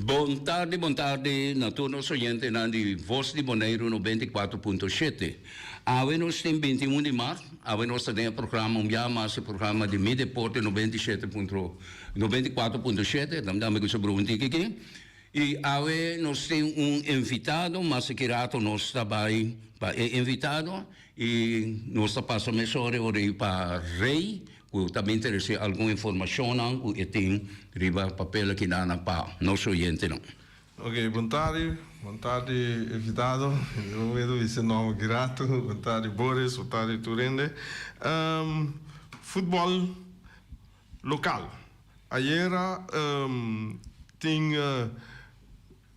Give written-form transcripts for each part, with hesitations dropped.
Buon tardi, naturnos oyente di Voz di Bonaire 94.7. Avenos tem 21 de março, avenos também programa mas programa de Mideporte 94.7, também sobre um tique. E nós temos invitado, mas que rato nós está bem para invitado e nós está passando mesmo para Rei. Também interessa alguma informação que tem riba papel que dá para nosso oyente não. Ok, boa tarde, invitado. Eu vejo esse nome grato. Boa tarde, Boris. Boa tarde, Turende. Futebol local. Ayer tinha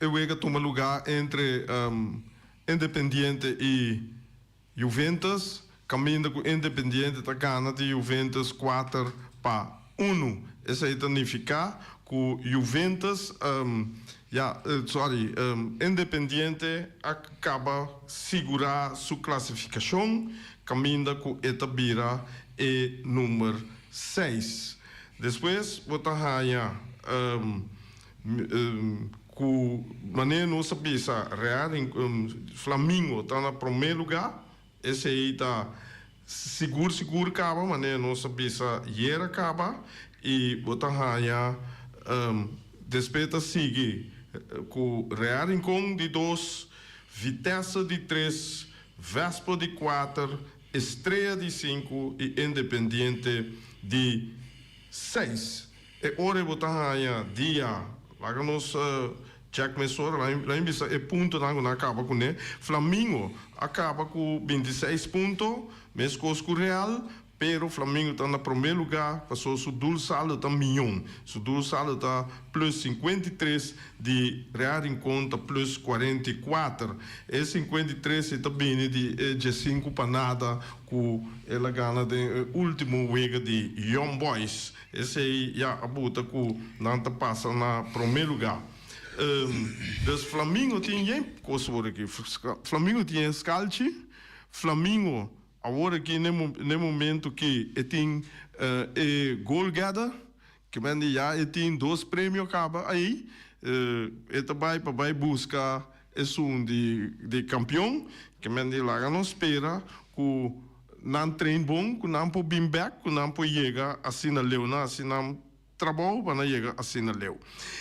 eu que toma lugar entre Independiente e Juventus. Caminho com Independiente da Gana de Juventus 4-1. Isso significa que Juventus, Independiente acaba segurar sua classificação, caminho com Etabira e número 6. Depois, Botahaya, com maneira não sabia, Flamengo está no primeiro lugar. Esse aí está seguro acaba, mas não sabia se era acaba e botar raia despeita sigue com Real Rincón de 2, Vitesse de 3, Vespa de 4, Estrela de 5 e Independiente de 6. E ora botar raia dia lá que nós Jack Messora, lá em Bisa, é ponto não acaba com ele. Flamengo acaba com 26 pontos, mesmo com o Real, pero Flamengo está no primeiro lugar, passou o dulce saldo está milhão. O dulce saldo está plus 53, de Real Rincón está plus 44. E 53 está bem de 5 para nada, com ela ganha de último wega de Young Boys. Esse aí já abuta com não passa no primeiro lugar. Dus Flamengo tinha coisa aqui. Flamengo tinha Scalci. Flamengo agora aqui no momento que tem goal-getter, que manda já tem 2 prêmios acaba aí. Vai buscar esse de campeão, que manda lá não espera que não treino bom, que não pode bem back, que não pode chegar assim na Leona, assim não trabalho para chegar assim na Leu.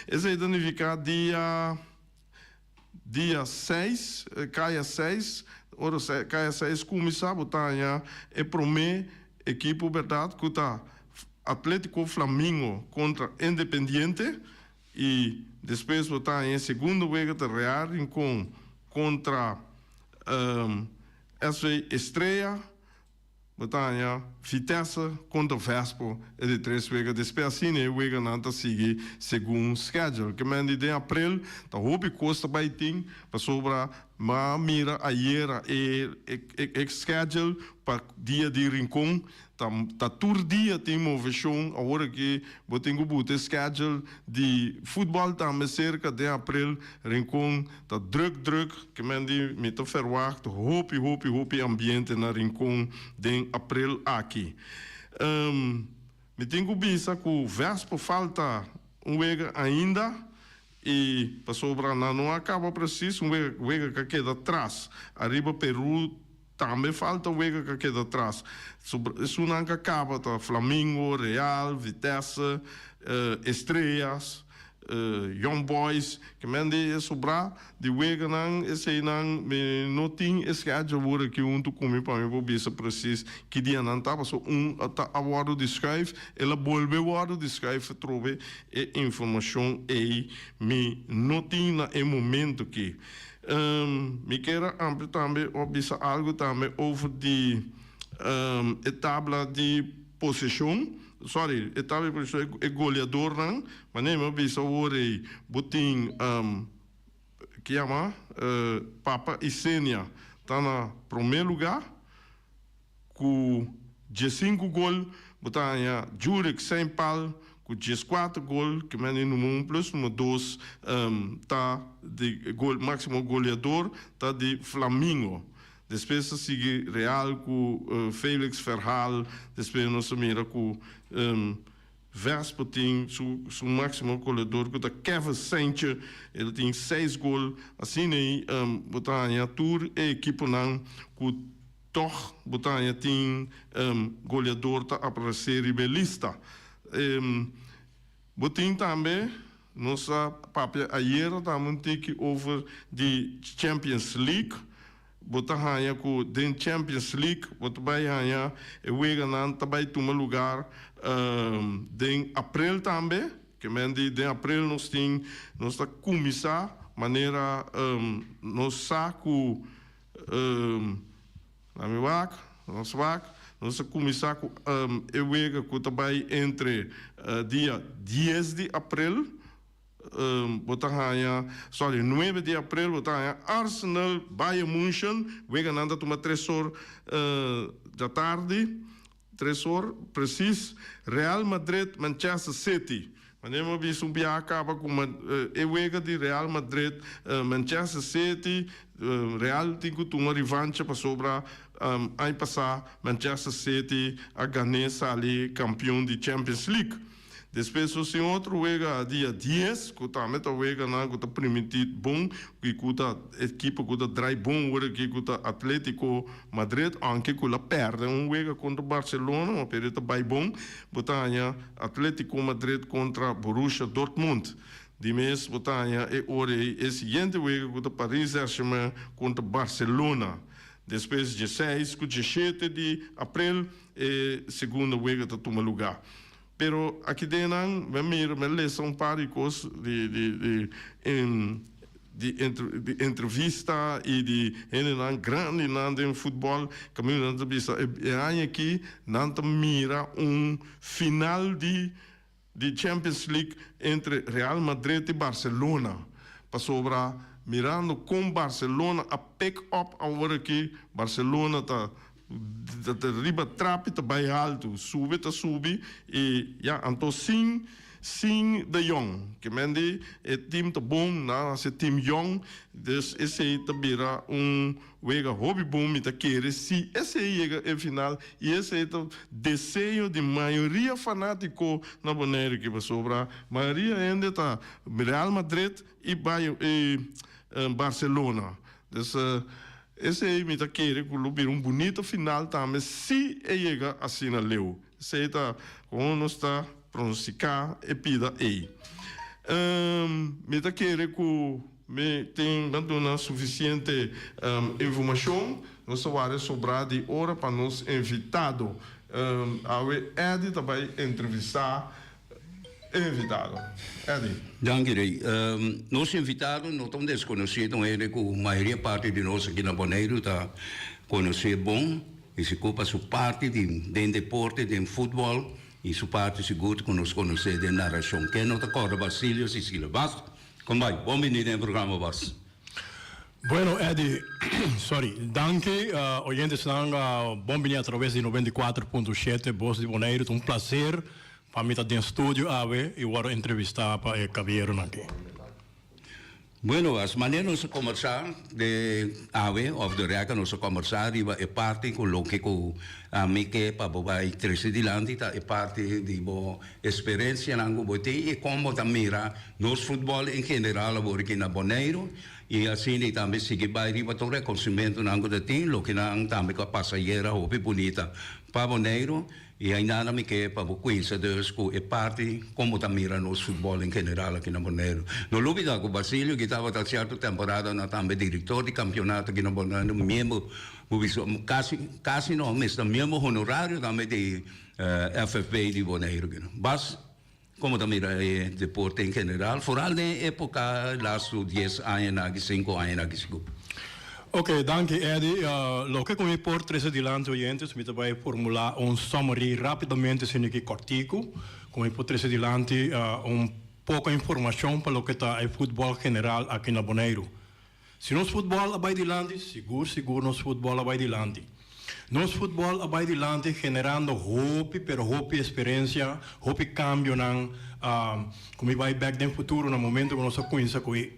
Esse aí significa dia 6, caia 6, começar a botar é para mim equipe verdade que está Atlético Flamengo contra Independiente e depois botar em segundo lugar de Real Rincón contra essa Estrela. Botanha, Vitesse contra Vespa é de 3 vezes. Depois assim, o Vega não está seguindo segundo o schedule. Que manda de abril, tá houve costa vai ter para sobrar, mas mira ayer e schedule para dia de Rincón. Tá todo dia tem movição. Agora que botei o bote schedule de futebol também cerca de abril. Rincón tá druk que manda me tá verwacht. Hope ambiente na Rincón de abril aqui. Me tenho vista que o Vespa falta vega ainda e para sobrar não acaba preciso vega que queda atrás. Arriba Peru também falta vega que queda atrás. Isso não acaba, tá? Flamengo, Real, Vitesse, Estrelas, Young Boys, que mande sobrar de wega não, esse aí não tem esse schedule que tu come para mim vou bisa preciso que dia não tá passou tá a hora de escrever ela volve a hora de escrever trouxe informação aí me não tem na momento que me quero também observar algo também over de tabela de posição. Sorry, etapa é goleador, não? Mas nem me avisa hoje, botin que chama Papa e Sênia está no primeiro lugar com 15 gols, botanha Jurek Saint-Paul com 14 gols, que manda no mundo plus número 2 tá de gol máximo goleador tá de Flamengo. Depois sigue Real com Félix Verhaal, depois nós mira com Vespa tem seu máximo goleador, que é Kevin Sanchez, ele tem 6 gols. Assim, Botânia Tour e equipe não, que toch Botânia tem goleador para ser rebelista. Botin também, nossa papel ayer também tem que over de Champions League. Botânia com den Champions League, Botânia e Weganan também toma lugar em abril também, que mendi em abril nós temos nossa começar maneira nossa com nossa começar com Ewega com também entre dia 10 de abril sorry, 9 de abril, botânia Arsenal, Bayern München, Wegananda toma 3 horas da tarde, 3 horas, preciso, Real Madrid, Manchester City. Mas eu vi um dia acaba com Ewega de Real Madrid, Manchester City, Real tem que tomar revanche para sobrar, aí passar Manchester City a ganhar ali campeão de Champions League. Depois, o senhor Wega dia 10, que também está Wega na que está permitido bom, que está equipe que está drive bom, que está Atlético Madrid, anche que ela perde Wega contra Barcelona, uma período bem bom, botanya Atlético Madrid contra Borussia Dortmund. De mês, botanya e ora é seguinte Wega que está Paris Saint-Germain contra Barcelona. Depois, 16, 17 de abril, segunda Wega está toma lugar. Pero aqui dentro, me leção para coisas de entrevista e de grande em futebol, caminho de vista. E aqui, não mira final de Champions League entre Real Madrid e Barcelona. Para sobrar, mirando com Barcelona, a pick-up agora aqui, Barcelona está riba trap está bem alto, sube e então sim de Jong, que mende é time tá bom, na esse time Jong, dus esse tá vira wega hobby bom, tá querer se esse é final e esse é o desejo de maioria fanático na Bonaire que vai sobrar, maioria ainda tá Real Madrid e Barcelona, dus esse aí me está querendo colocar bonito final também, se chega assim na leu. Esse aí está, como nós está pronunciar e pida aí. Me está querendo que me tem dando suficiente informação, nós vamos sobrar de hora para nos invitado. A Eddie também entrevistar invitado. Eddie. Dankjewel. Nós invitados não estão desconhecidos, ele com a maioria parte de nós aqui na Bonaire está conhecer bom, e se ocupa sua parte de deporte, de futebol, e sua parte seguro que nos conhecer de narração. Quem não está correndo, Basílio, Sicília. Basta? Como vai? Bom bem-vindo no programa, Basta. Bueno, Eddie, sorry, danke, oyentes, bom bem através de 94.7, Voz de Bonaire, um prazer. Para mim, estar no estúdio, e vou entrevistar para o Caballero aqui. Bueno, as maneiras de conversar de AVE, of de Reca, nós conversar, é parte com o que a mim que para o interesse de lande, é parte de boa experiência na Angobote e como também nos futebol em geral, aqui na Bonaire, e assim também seguir para riba todo reconhecimento na Angobote, o que não também com a passageira, ou bonita, para Bonaire. E ainda não me quer para o conhecedores que é parte como também no futebol em geral aqui na Bonaire. No lugar da Basílio, que estava a certa temporada na também diretor de campeonato aqui na Bonaire, membro, quase não, mas membro honorário também de FFP de Bonaire. Mas como também é deporte em geral, fora na época, lá 10 anos, 5 anos, Ok, danke Eddie. Lo que come por tres adiante oyentes, me vai formular summary rapidamente, sem que cortico, como por tres adiante, pouca informação para o que está o futebol general aqui na Bonaire. Se nos futebol vai dilante, seguro nos futebol vai dilante. Nos futebol vai dilante generando hope experiência, hope cambio nan, como vai back no futuro, no momento que nós conhecemos que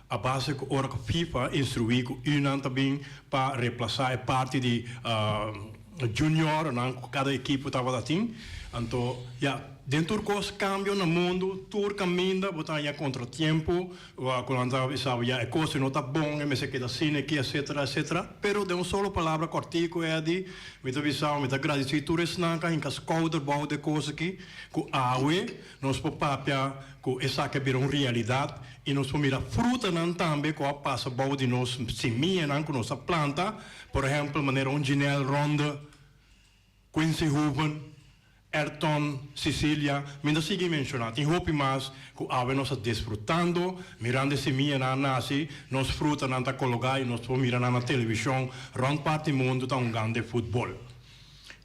a base que ora que FIFA instrui que UNAM também para reemplaçar a parte de junior, não cada equipe estava assim, Então, dentro dos cambios no mundo, tudo caminha, botar já contratempo, quando sabe, a coisa não está bom, mas se queda assim, aqui, etc, etc. Pero de solo palavra cortico é de, muita visão, muita gratidão, tudo isso não é que escolher bom de coisa aqui, que a nós papia, que essa que vira uma realidade, e nós mira fruta não também, que passa bom de nós semeia, com nossa planta, por exemplo, maneira Ginel Ronda, Quincy Huben, Ayrton, Sicília, ainda sigue mencionando. E hope mais que ave nós desfrutando, mirando semia na nasi, nós fruta na colocar e nós mirando na televisão, rond parte do mundo tá grande futebol.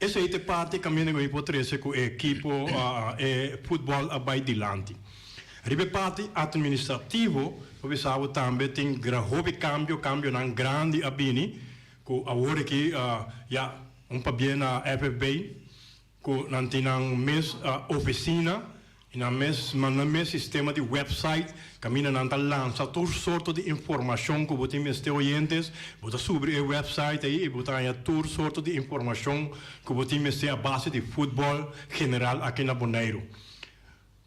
Essa é a parte que caminha com o hipotrese com o equipo futebol abai dilante. Ribe parte administrativo, você sabe também tem grande cambio na grande abini, que agora que bem na FFB, que não tem uma oficina, na mesmo sistema de website, caminha na lança toda sorte de informação que você tem oyentes, você sobre o website aí, você tem toda sorte de informação que você tem a base de futebol general aqui na Bonaire.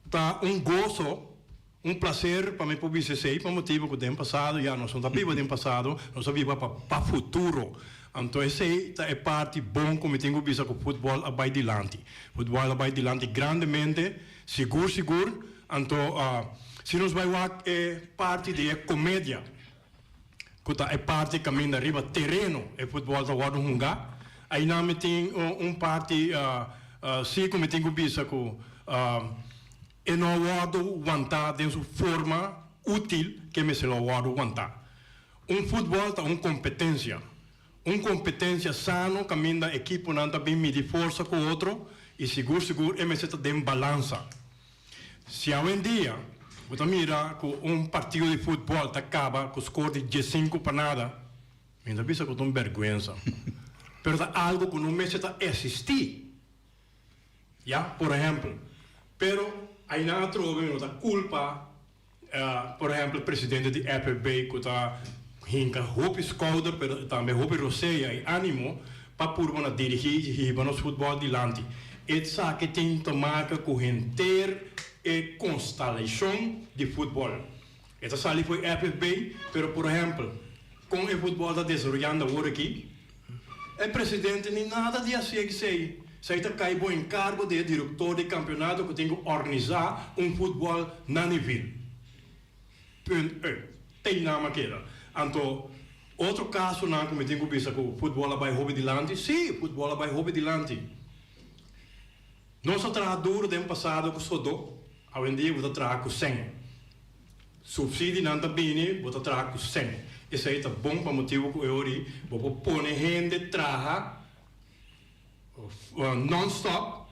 Tá gozo, prazer para mim poder dizer, para motivo que o tempo passado, nós não estamos vivos no passado, nós estamos vivos para o futuro. Então, essa é parte bom como tenho visto que o futebol vai dilante. O futebol vai dilante grandemente, seguro. Então, se nós vamos parte de comédia, que é parte que caminha arriba terreno, o futebol está guardando um lugar. Aí não tem parte, se como tenho visto que não guardo aguentar de sua forma útil que me se lo guardo aguentar. Futebol é uma competência. Uma competência sana, caminha a equipe não está bem medir força com o outro e seguro, é se tem balança. Se hoje em dia, você mira que partido de futebol acaba com o score de 5 para nada, ainda pensa que é uma vergonha. Mas é algo que não me está existir. Por exemplo. Pero aí não trova a culpa, por exemplo, o presidente de FFB que está hinka hoop schouder, pero também hoop roceia e ânimo para purma dirigir o futebol dilante. Isso que tem que marcar com inteira constelação de futebol. Essa sali foi FFB, pero por exemplo, com o futebol está desenvolvendo agora aqui, o presidente nem nada de assim que sei. Sai está caindo em cargo de diretor de campeonato que tem que organizar futebol na nível. Tem nada que então, outro caso, como eu tenho visto que o futebol vai roubar dilante, sim, o futebol vai roubar dilante. Nossa trabalho do ano passado com Sodô, hoje em dia vou trabalhar com 100. Subsídio não está bem, vou trabalhar com 100. Isso aí está bom para o motivo que eu vou pôr gente trabalhar non-stop,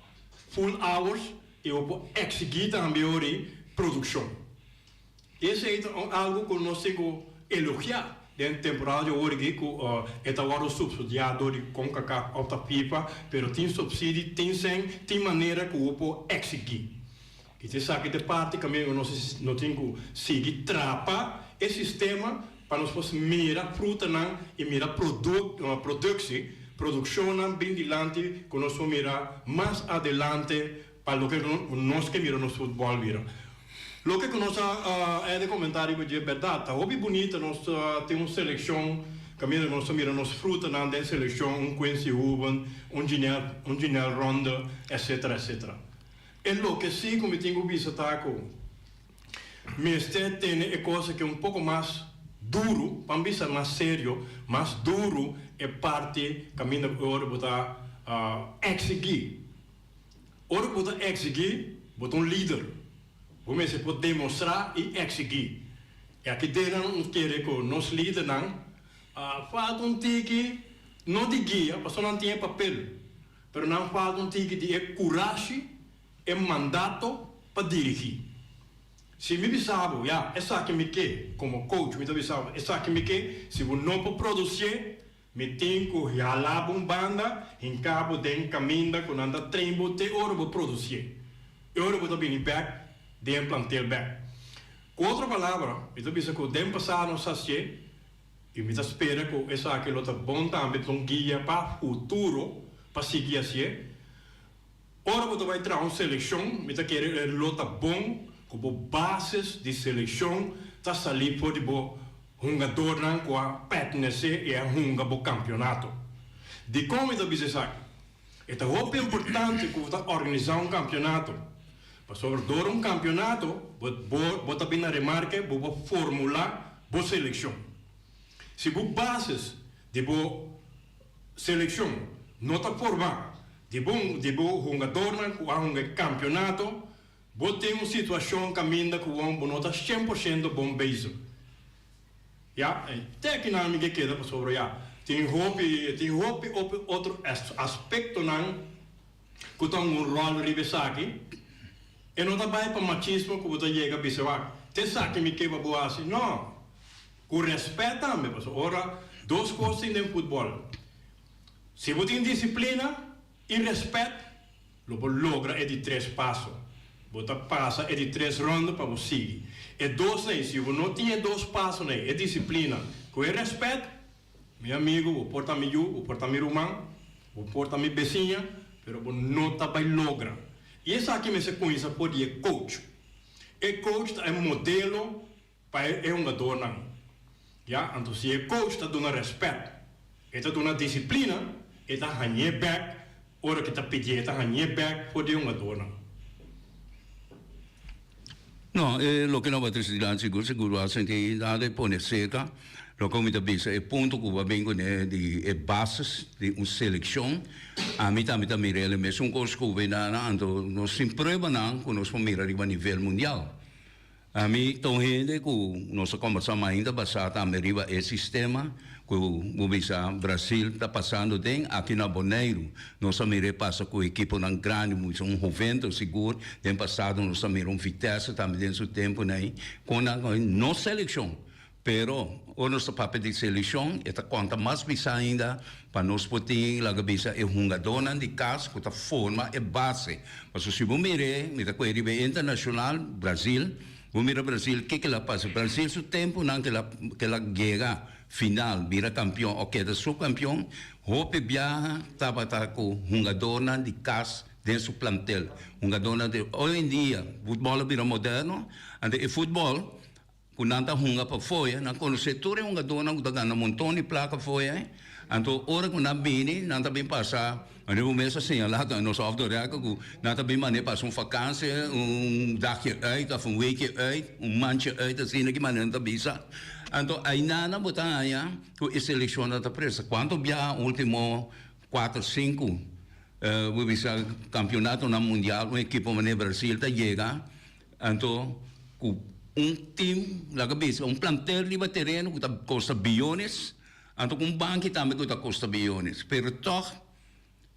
full hours, e eu vou executar também produção. Isso aí é algo que nós temos elogiar dentro da temporada de hoje que é agora subsidiado de CONCACAF ou da FIFA, pero tem subsídio, tem maneira que o povo executar. E você sabe que de parte também nós não temos que seguir trapa esse sistema para nós podermos mirar fruta e mirar produção bem dilante, que nós vamos mirar mais adelante para o que nós queremos no futebol virar. Lo que nós é de comentário que é verdade, tá hobby bonita, nós temos uma seleção, caminho nós miramos fruta na seleção, Quincy Huben, Ginel Ronda, etc. E lo que sim, como tenho visto, mas tem coisa que é pouco mais duro, para mim mais sério, mais duro é parte caminho agora botar exeguir. Ora botar exeguir, botar líder. Como se pode demonstrar e exeguir. E aqui dentro não quer que os líderes falta tique, não de guia, porque não tem papel, mas não falta tique de coragem e mandato para dirigir. Se me sabe, essa que me quer, como coach, me sabe, essa que me quer, se eu não pode produzir, me tenho que ralar uma banda, em cabo de caminho, quando anda treino, te hora vou produzir. E hora vou vir back, de plantel back. Com outra palavra, eu penso que o tempo passado não sabe, e me espera que essa aqui é bom também, um guia para o futuro, para seguir assim. Ora você vai entrar uma seleção, você quer lota bom, como bases de seleção, tá salir por de bo jogador não com a pertencer e a junga bo campeonato. De como isso bisa sabe? É muito importante que você organizar um campeonato. Para sobredoor um campeonato, você bem na remarca, você formular bo seleção. Se você bases de bo seleção não está formado, de bom jogador com um campeonato, você tem uma situação caminha com um não está 100% bom base. Ja, tecnicamente que queda para sobre já. Tem outro aspecto não que tem um rol ribesaki. E não está bem para machismo que você chega a pensar, te sabe me que boa assim, não. Com respeito também, ora, duas coisas no futebol. Se você tem disciplina e respeito, você logra é de 3 passos. Você passa é de 3 rondas para você seguir. E 2, né? Se você não tem 2 passos, né? É disciplina. Com respeito, meu amigo, vou portar meu vou portar meu irmão, vou portar minha vizinha, mas você não está bem logra. E essa aqui me se conhece por coach. E coach é um modelo para um jogador não. Ja, então se o coach está dando respeito, está dando disciplina, está ganhando back, ora que está pedindo, está ganhando back por um jogador não. No, lo che non va a sicuro a sentire dare pone seca, lo come da bisa è punto che va bene di basis di una selezione, a metà mirele messo un corso che venana ando non si prova nan con nos pomira arriva a livello mondiale. A mim tão rende que nossa conversa ainda basada a meriva é sistema que o Brasil está passando tem aqui na Boneiro nossa mire passa com a equipe não grande muito Juventus seguro tem passado nossa mire Vitesse também dentro do tempo né com a não seleção pero o nosso papel de seleção é conta mais bisa ainda para nós poder lá bisa é jogador de casa que tá forma é base mas se você mire com a internacional Brasil vamos ver o Brasil, que ela passa? O Brasil, seu tempo, não que ela chega final, vira campeão, ou queda subcampeão, Hope viaja, estava com jogador de casa dentro do plantel. Jogador de hoje em dia, futebol vira moderno, e futebol, quando não está jogando para fora, não conhece todo jogador, não está ganhando um montão de placa fora, então, hora que não vem, não está bem passar. Mas eu começo a assinyalar que nós autoridades que não também maneira para uma vacância, dagje uit of een weekje uit, maandje uit, assim que maneira da bisa. Então aí nada botar aí que a seleção da presa. Quanto via último 4, 5 o bisa campeonato na mundial, uma equipe maneira Brasil tá chega. Então com time lá que bisa, plantel de terreno que custa bilhões, então com banco também que custa bilhões, pero toch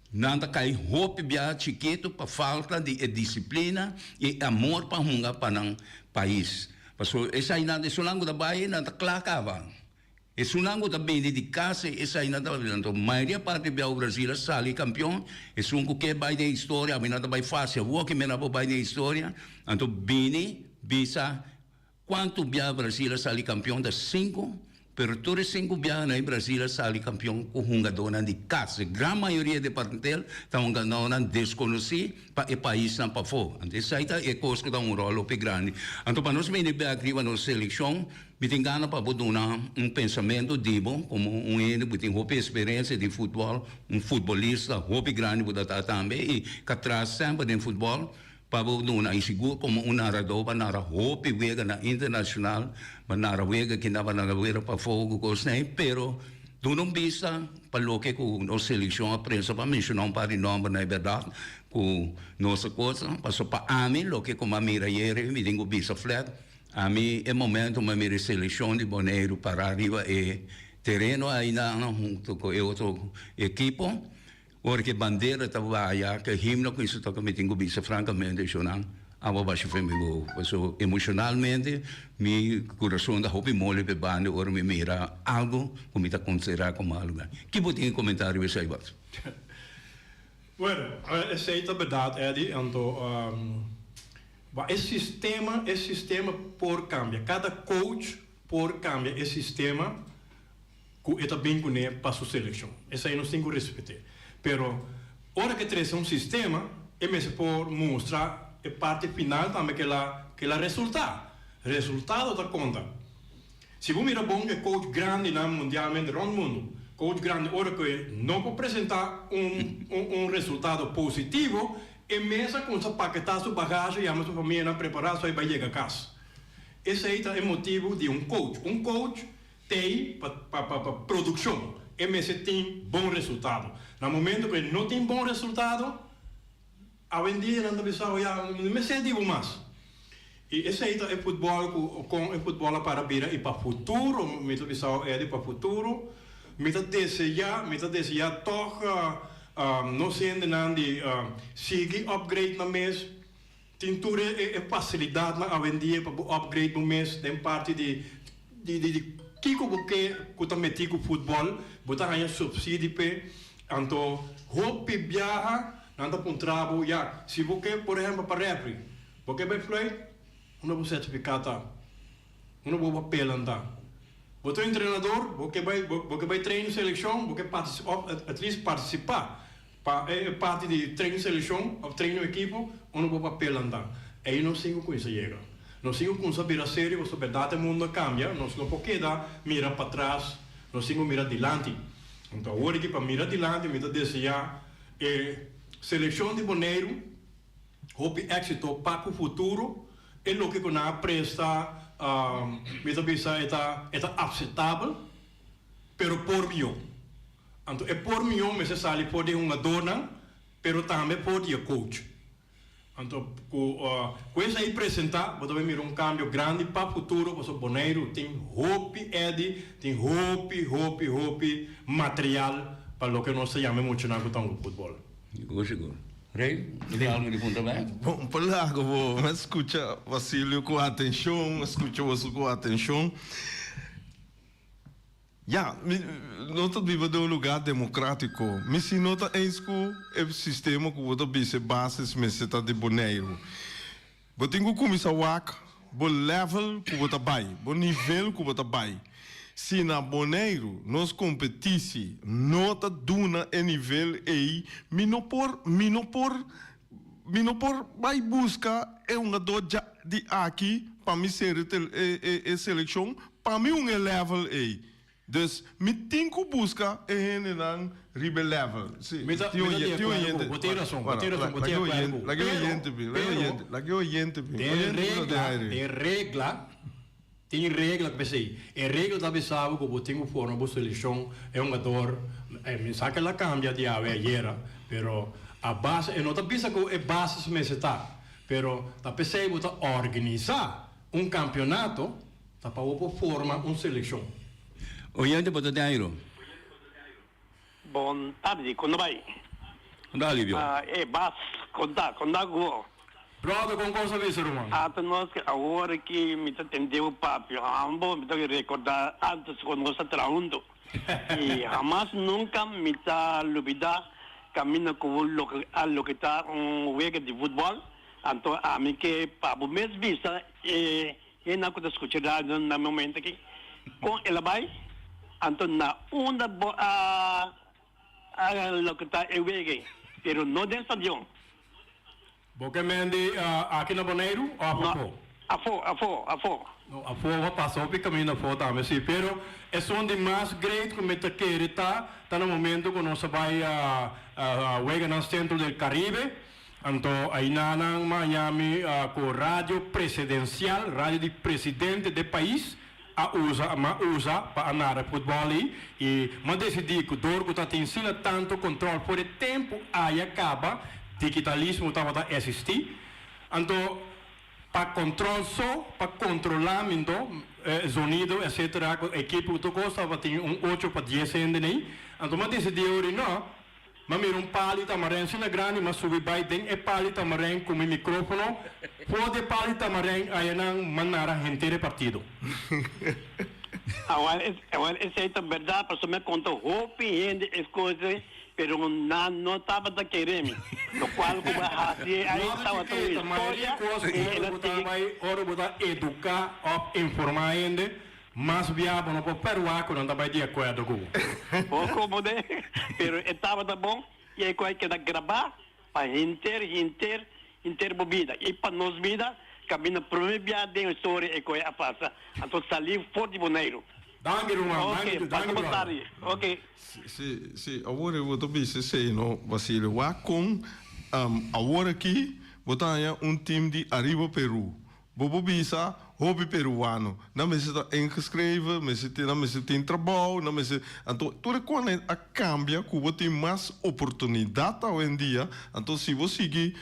nada cai hope bia chiquito para falta de disciplina e amor para hunga para um país. Porque essa aí nada sulango da baia nada clacava. E sulango também de casa essa aí nada então maioria parte do Brasil sali campeão e sunco que vai da história a nada vai fácil o que me na vai da história então bini bisa quanto bia Brasil sali campeão da 5 pero todos os 5 viagens em Brasil sali campeão com jogador de casa. A grande maioria de plantel estão ganhando desconhecido para o país não para fora. Então, isso aí é coisa que dá rol bem grande. Então, para nós, bem aqui na seleção, me tem gana para botar pensamento dibo, como que tem uma experiência de futebol, futebolista, roupa grande para também, e que traz sempre de futebol, para botar seguro como narrador, para narrar roupa e na internacional, para wega que não na wega para fogo coisa pero tu não vista para lo que com a seleção a prensa para mencionar para o nome na verdade com nossa coisa passou para a mim lo que como a mira ieri me tenho vista flat a mim é momento uma mira seleção de Boneiro para arriba e terreno ainda junto com outro equipo ora que bandeira estava aí que himno com isso toca me tenho vista francamente chorando amo baixo femigo, so emocionalmente mi coração da hope mole pe bande ora me mira algo como está considerar como algo. Que você tem comentário esse aí baixo? Bueno, essa é a verdade, Eddie, então esse sistema por cambia, cada coach por cambia esse sistema que está bem com ele para sua seleção. Essa aí nós temos que respeitar. Pero hora que traz um sistema e me se por mostrar a parte final também que ela resultado da conta. Se você mira bom que coach grande na mundialmente no mundo, coach grande ora que não pode apresentar resultado positivo, e mesmo com essa paquetaço bagagem e a sua família preparar só para chegar a casa. Esse é o motivo de um coach. Um coach tem para produção, e mesmo tem bom resultado. No momento que não tem bom resultado, a vendia não precisa já me sentivo mais. E esse é o futebol com o futebol para vir e para o futuro, me precisa para o futuro, me deseja toca não sendo de seguir upgrade na mês, tem toda a facilidade na vendia para upgrade no mês, tem parte de Kiko porque também tico futebol, botar ganhar subsídio para então hope viaja, nada para trabalho já. Se você por exemplo para referee, porque vai play, não vai certificado, não vai papel andar. Você é treinador, você vai treinar seleção, você participar, parte de treinar seleção, treinar equipo, não vai papel andar. Aí não sigo com isso chega. Não sigo com essa vida séria, a verdade o mundo cambia, não pode mirar para trás, não sigo mirar adiante. Então, agora que para mirar adiante, me desejar seleção de Bonaire, hope êxito para o futuro, é o que nós presta, me desejar é aceitável, pero por mim. Então, é por mim, mas se pode uma dona, pero também pode ser coach. Então, com isso aí apresentar, você vai mirar cambio grande para o futuro, porque o Bonaire tem hope, tem hope material para o que nós chamamos muito na questão do futebol. Seguro. Rei, ele algo de ponta bem? Bom, por lá, eu vou escutar Vasílio com atenção, escuta você com atenção. Nós vivemos em um lugar democrático. Mas se nós temos o sistema que você base de Bonaire, você tem que começar o level que você vai, o nível que você vai. Se na Bonaire nós competimos, nós duna em nível aí, vai buscar uma doja de aqui para me ser a seleção, para mim level aí. Dus me tenho que buscar em ribe level. Sim. Tem regra que pensei. A regra da pessoa que eu tenho forma de seleção é um jogador, me saca la cambia de ayer, pero a base, eu não tá pensando que é base me está, pero tá pensei que organizar campeonato, tá para formar seleção. Oyente para Dairo. Boa tarde, quando vai? Dá, Lívio. Bas, conta com Brother, com coisa vê, irmão. Até nós, agora que me atendeu o papo, me tenho que recordar antes quando nós trabalhando. E jamais nunca me está olvidando caminho com o que está jogo de futebol. Então, a mim que para o mês vista, não estou escutando no momento aqui, com ela vai. Então, na onda lo que está en Uruguay, pero no del estadio. Porque mendi aqui na Bonaire ou Afo. No, a passou o caminho afo também, sim. Pero é onde mais great que me quer tá no momento que nós vai a jogar no centro do Caribe. Então, aí na Miami com rádio presidencial, rádio de presidente do país. usa para andar futebol e mas decidi que o Dorgo está tendo tanto controle por o tempo aí acaba digitalismo estava a existir então para controle só para controlar sonido etc a equipe do gosta vai ter 8 para 10 ainda nem então mas decidi hoje não mas mira pali tamarém sina grande mas subi vai tem pali tamarém com micrófono pode pali tamarém aí não mandar a gente de partido. Agora esse é verdade para me contar hope e as coisas pero não estava da querendo no qual como assim aí estava toda a história e ela tem ora botar educar ou informar ainda mas viável não pode perdoar quando não vai de acordo com pouco mudei pero estava tá bom e aí qual que da gravar para inter bobida. E para nós vida, cabina proibida de história e coisa a passa. Então salir fora de Bonaire. Danke, Roman. Ok, Danke, boa tarde. Ok. Sim, agora eu vou te dizer, não, Basílio, com agora aqui, botanya time de Arriba Peru. Bobo bisa, hobby peruano. Não me se inscreve, não me se tem trabalho, não me se. Então, tudo quando a cambia, Cuba tem mais oportunidade hoje em dia. Então, se você seguir,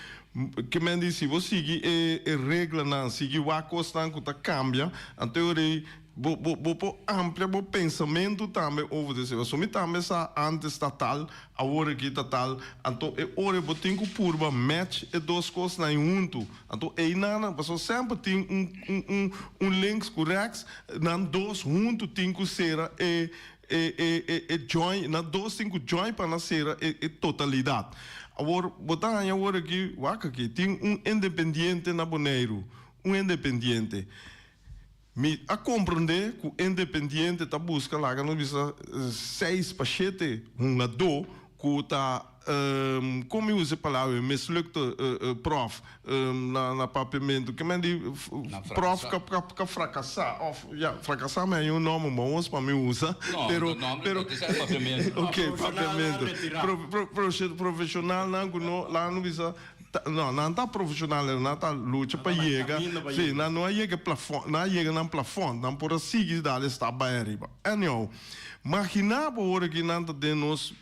que me diz, se você seguir a regra, não seguir o acosto, que cambia, então bo amplia bo pensamento também over de se me também sa antes estatal agora aqui estatal então ora bo tem que purba match e duas coisas na junto então é nada passou sempre tem links corrects na dois junto tem que ser join na dois tem que join para nascer totalidade agora botar agora aqui waka aqui tem independente na Bonaire independente me a compreender que o independente está buscando lá, não bisa 6 para 7, lado, que está, como eu uso a palavra, mislukte prof, na papamento, que me diz, prof, que fracassar, fracassar é um nome bom, para mim usa, pero, ok, papamento, profissional, lá não bisa, não está profissional, não está luta para chegar, sim, não chega plafond, não chega no plafond, não pode seguir dali está bem arriba. Anyhow, imaginava agora que não de nos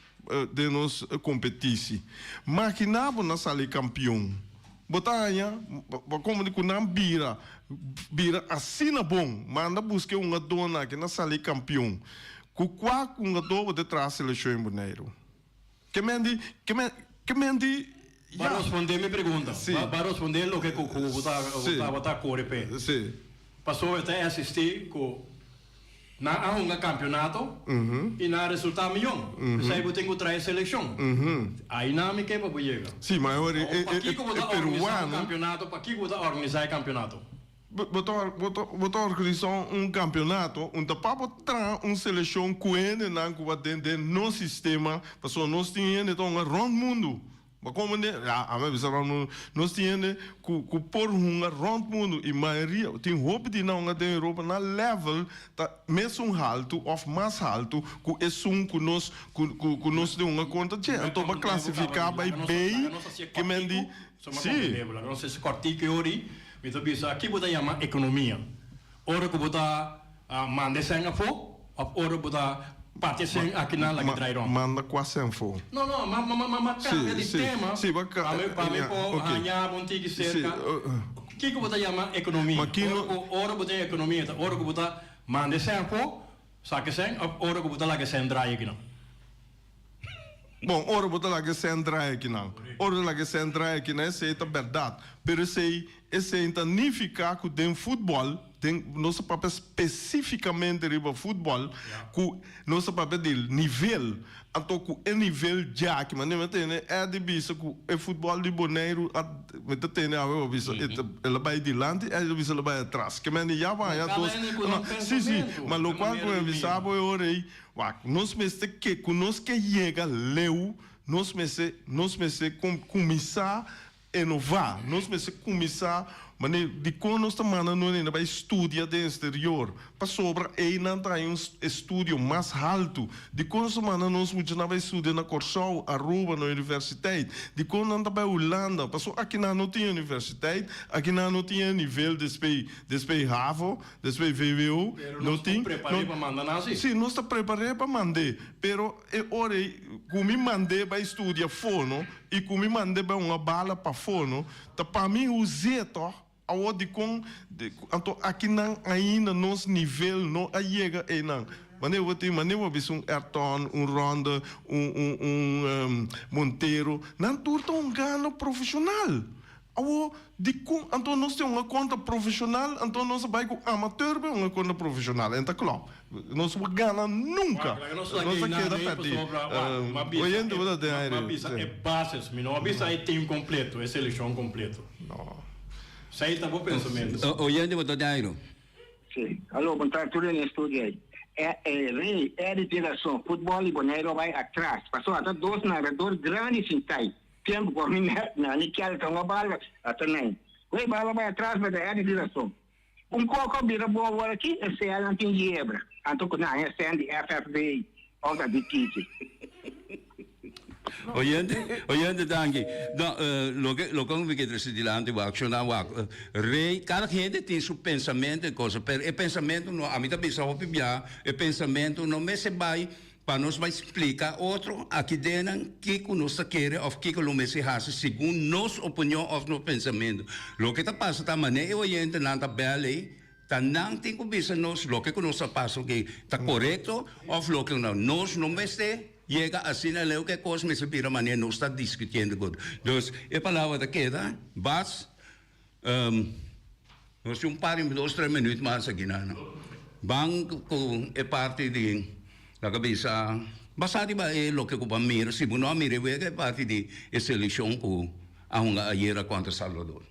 competição, imaginava na sala campeão, botanya, como de não bira assim na bom, manda buscar uma dona que na sala campeão, com qual uma dona de trás seleção em Bonaire, que me diz para responder minha pergunta, para responder o que você corre pé. Sim. Passou até assistir com na um campeonato e na resultado melhor. Você aí tem que trazer seleção. Aí não me quebra para chegar. Sim, mas agora é peruano. Campeonato, para que você organizar campeonato? Botar organizar campeonato, para botar seleção coende na Cuba dentro no sistema, porque nós temos então round mundo. Mas como nós temos que pôr round mundo e maioria tem roupa de não na Europa na level tá mesmo alto ou mais alto que é que nós temos uma conta de então para classificar bem que me diz sim não sei se corti que ori então bisa aqui botar chama economia ora que botar manda sem a fo ora botar parte sem aqui na lá que trai rom. Manda quase sem fo. Não, cambia de tema. Sim, para mim pô, ganhar monte cerca. Que você chama economia? Ora botar economia, ora que botar manda sem fo, saque sem, ora que botar lá que sem drai aqui não. Bom, ora botar lá que sem drai aqui não. Ora lá que sem drai aqui não, isso é verdade. Mas isso significa que tem futebol tem nosso papel especificamente riba futebol que nosso papel de nível então que é nível já que mas não tem é de bisa que é futebol de Bonaire mas tem a ver bisa ela vai adiante é de bisa ela vai atrás que mas já vai já todos sim mas lo qual que eu sabe eu orei nós mesmo que conosco que chega leu nós mesmo começar a inovar nós mesmo começar mas de quando nós estamos não vai estudar de exterior para sobre aí não tem estudo mais alto de quando nós não vai estudar na Corsol Aruba na universidade de quando não vai Holanda passou aqui não tem universidade aqui não tem nível despe Havo despe VWU não tem preparei para mandar nazi sim nós está preparado para mandar pero ora como mandei para estudar fono e como mandei para uma bala para fono tá para mim o zeto aonde então aqui não ainda nosso nível não chega aí não mas eu vou ver Ayrton Ronda Monteiro não tudo ganho profissional então nós temos uma conta profissional então nós vai com amateur para uma conta profissional então claro nós não ganhamos nunca nós queda perdido oyendo você tem aí é bases não avisa é time completo é seleção completo não sei tá bom pensamento oyendo você tem sim alô boa tarde tudo em estúdio aí é de direção futebol e Bonaire vai atrás passou até dois narradores grandes em Thai tempo com a minha, na niquela que uma bala, até nem. Oi, bala vai atrás, mas é a direção. Coco vira boa hora aqui, esse é a antigebra. Então, não, esse é a FFB, outra de Tite. Oyente, danke. Lo que vi que presidente va a accionar, rei, cada gente tem seu pensamento e coisa, pero o pensamento não, a mim também só o pensamento não me se vai para nós vai explicar outro aqui dentro que nós quer ou que o me se faz segundo nossa opinião ou nosso pensamento. Lo que está passando também é oyente na tabela tá não tem que ver nós lo que nós passa que está correto ou lo que nós não me se llega assim a ler que coisa me se vira maneira não está discutindo good. Então, a palavra da queda, bas, nós temos par de 2-3 minutos mais aqui, não? Banco é parte de la cabeça, basado é lo que eu miro, se não miro é parte de seleção que a uma ayer contra Salvador.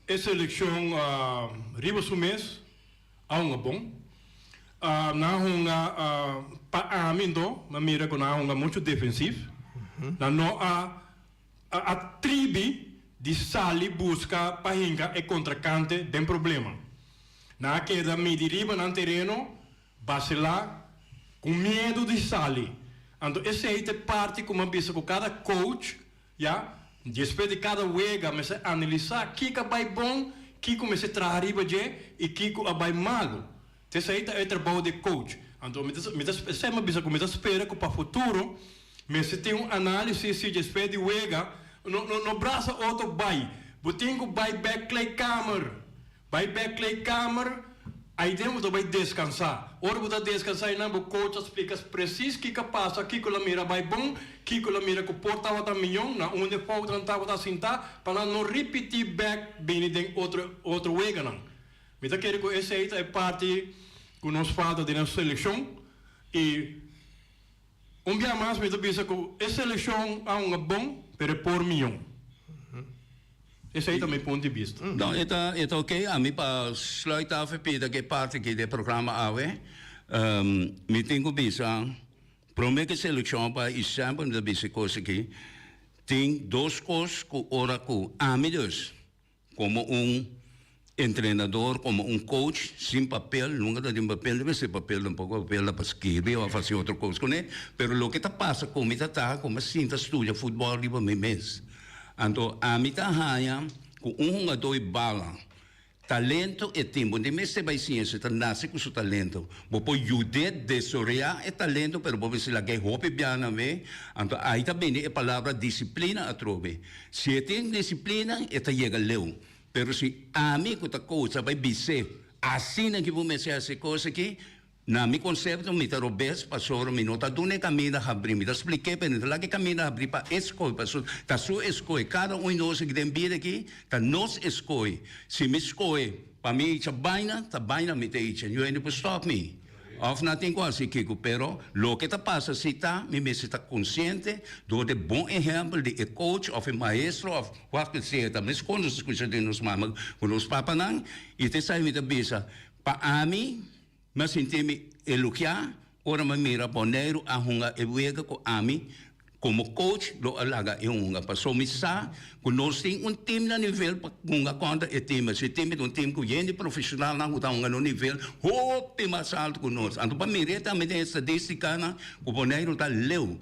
Essa eleição riba su mês a uma bom na uma para mim do mas mira que na uma muito defensivo na no a tribo de sali busca para hinga e contracante tem problema na queda me deriva no terreno base lá com medo de sali então essa é parte como pensa com cada coach já depois de cada wega, mas analisar que vai bom, que começa a trazer e que vai malo. Então, aí é o trabalho de coach. Então, me espera que para o futuro, mas tem análise se depois de wega, no braço outro vai. Botinho vai backlight camera, aí dentro vai descansar. Ora, você descansar e não, o coach explica preciso o que passa, que a mira vai bom, que a mira que porta outra milhão, na onde falta não está sentar, para não repetir back bem de outro wega não. Então, quero que essa é parte que nos falta de nossa seleção e dia mais me pensa que essa seleção é uma bom, pero por milhão. Esse aí também ponto de vista. Não, é ok. A mim para sluitar a pida que parte que do programa AWE, me tenho visto, promete que seleção para e sempre me disse coisa que tem duas coisas que ora com amigos, como treinador, como coach, sem papel, nunca tem papel, deve ser papel tampouco, papel para escrever ou fazer outra coisa com ele, pero lo que está passa como está, como assim está estuda futebol riba mês. Então, a mim está com jogador bala, talento e tempo. De mês você vai ciência, está nasce com seu talento. Vou pôr jude, desoriar é talento, pero vou ver se lá que roupa bem na vez. Então, aí também é a palavra disciplina a trove. Se tem disciplina, é tá chega leu. Pero se a mim que está coisa vai biser, assim é que vou mexer essa coisa aqui. Na mi concepto mi ta robes pasoro mi nota dune camina abri mi ta expliquei para lá que camina abri para escolhe pastor ta su escolhe cada nós que tem vida aqui ta nos escolhe se me escolhe para mim ta baina mi te icha you ain't stop me of nothing quase que pero lo que ta passa se ta me se ta consciente do de bom exemplo de coach of maestro of what que se ta mas quando se escuta de nos mama com nos papa não e te sai mi ta bisa para mim mas senti-me elogiar, ora me mira boneiro a hunga e wega com ami como coach do alaga e hunga passou me sa que nós tem time na nível para hunga conta e time se time um time que gente profissional na hunga no nível hope mais alto que nós então para mira também tem estadística na o boneiro tá leu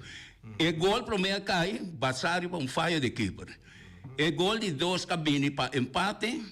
e gol pro meia cai basari para falha de keeper e gol de dois cabine para empate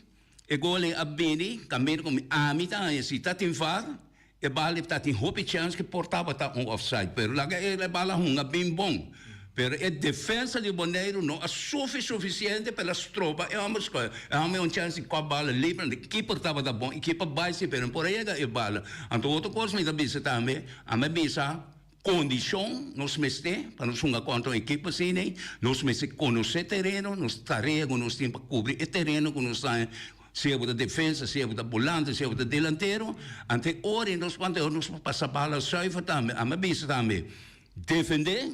e gol em abini caminho com ami tá se tá tem var e bala está tem hope chance que portava tá offside pero lá que bala hunga bem bom pero a defesa de Boneiro não é suficiente pelas tropas é uma chance com a bala livre que portava tá bom e que para baixo pero por aí é bala então outra coisa me dá bisa também a me bisa condição nos meste para nos hunga contra a equipe assim nos meste conhecer terreno nos tarefa nos tempo cobrir o terreno que nos está se é da defesa, se é da volante, se é da delantero, ante ora nós quando nós passa bala saifa também, a mabisa também. Defender,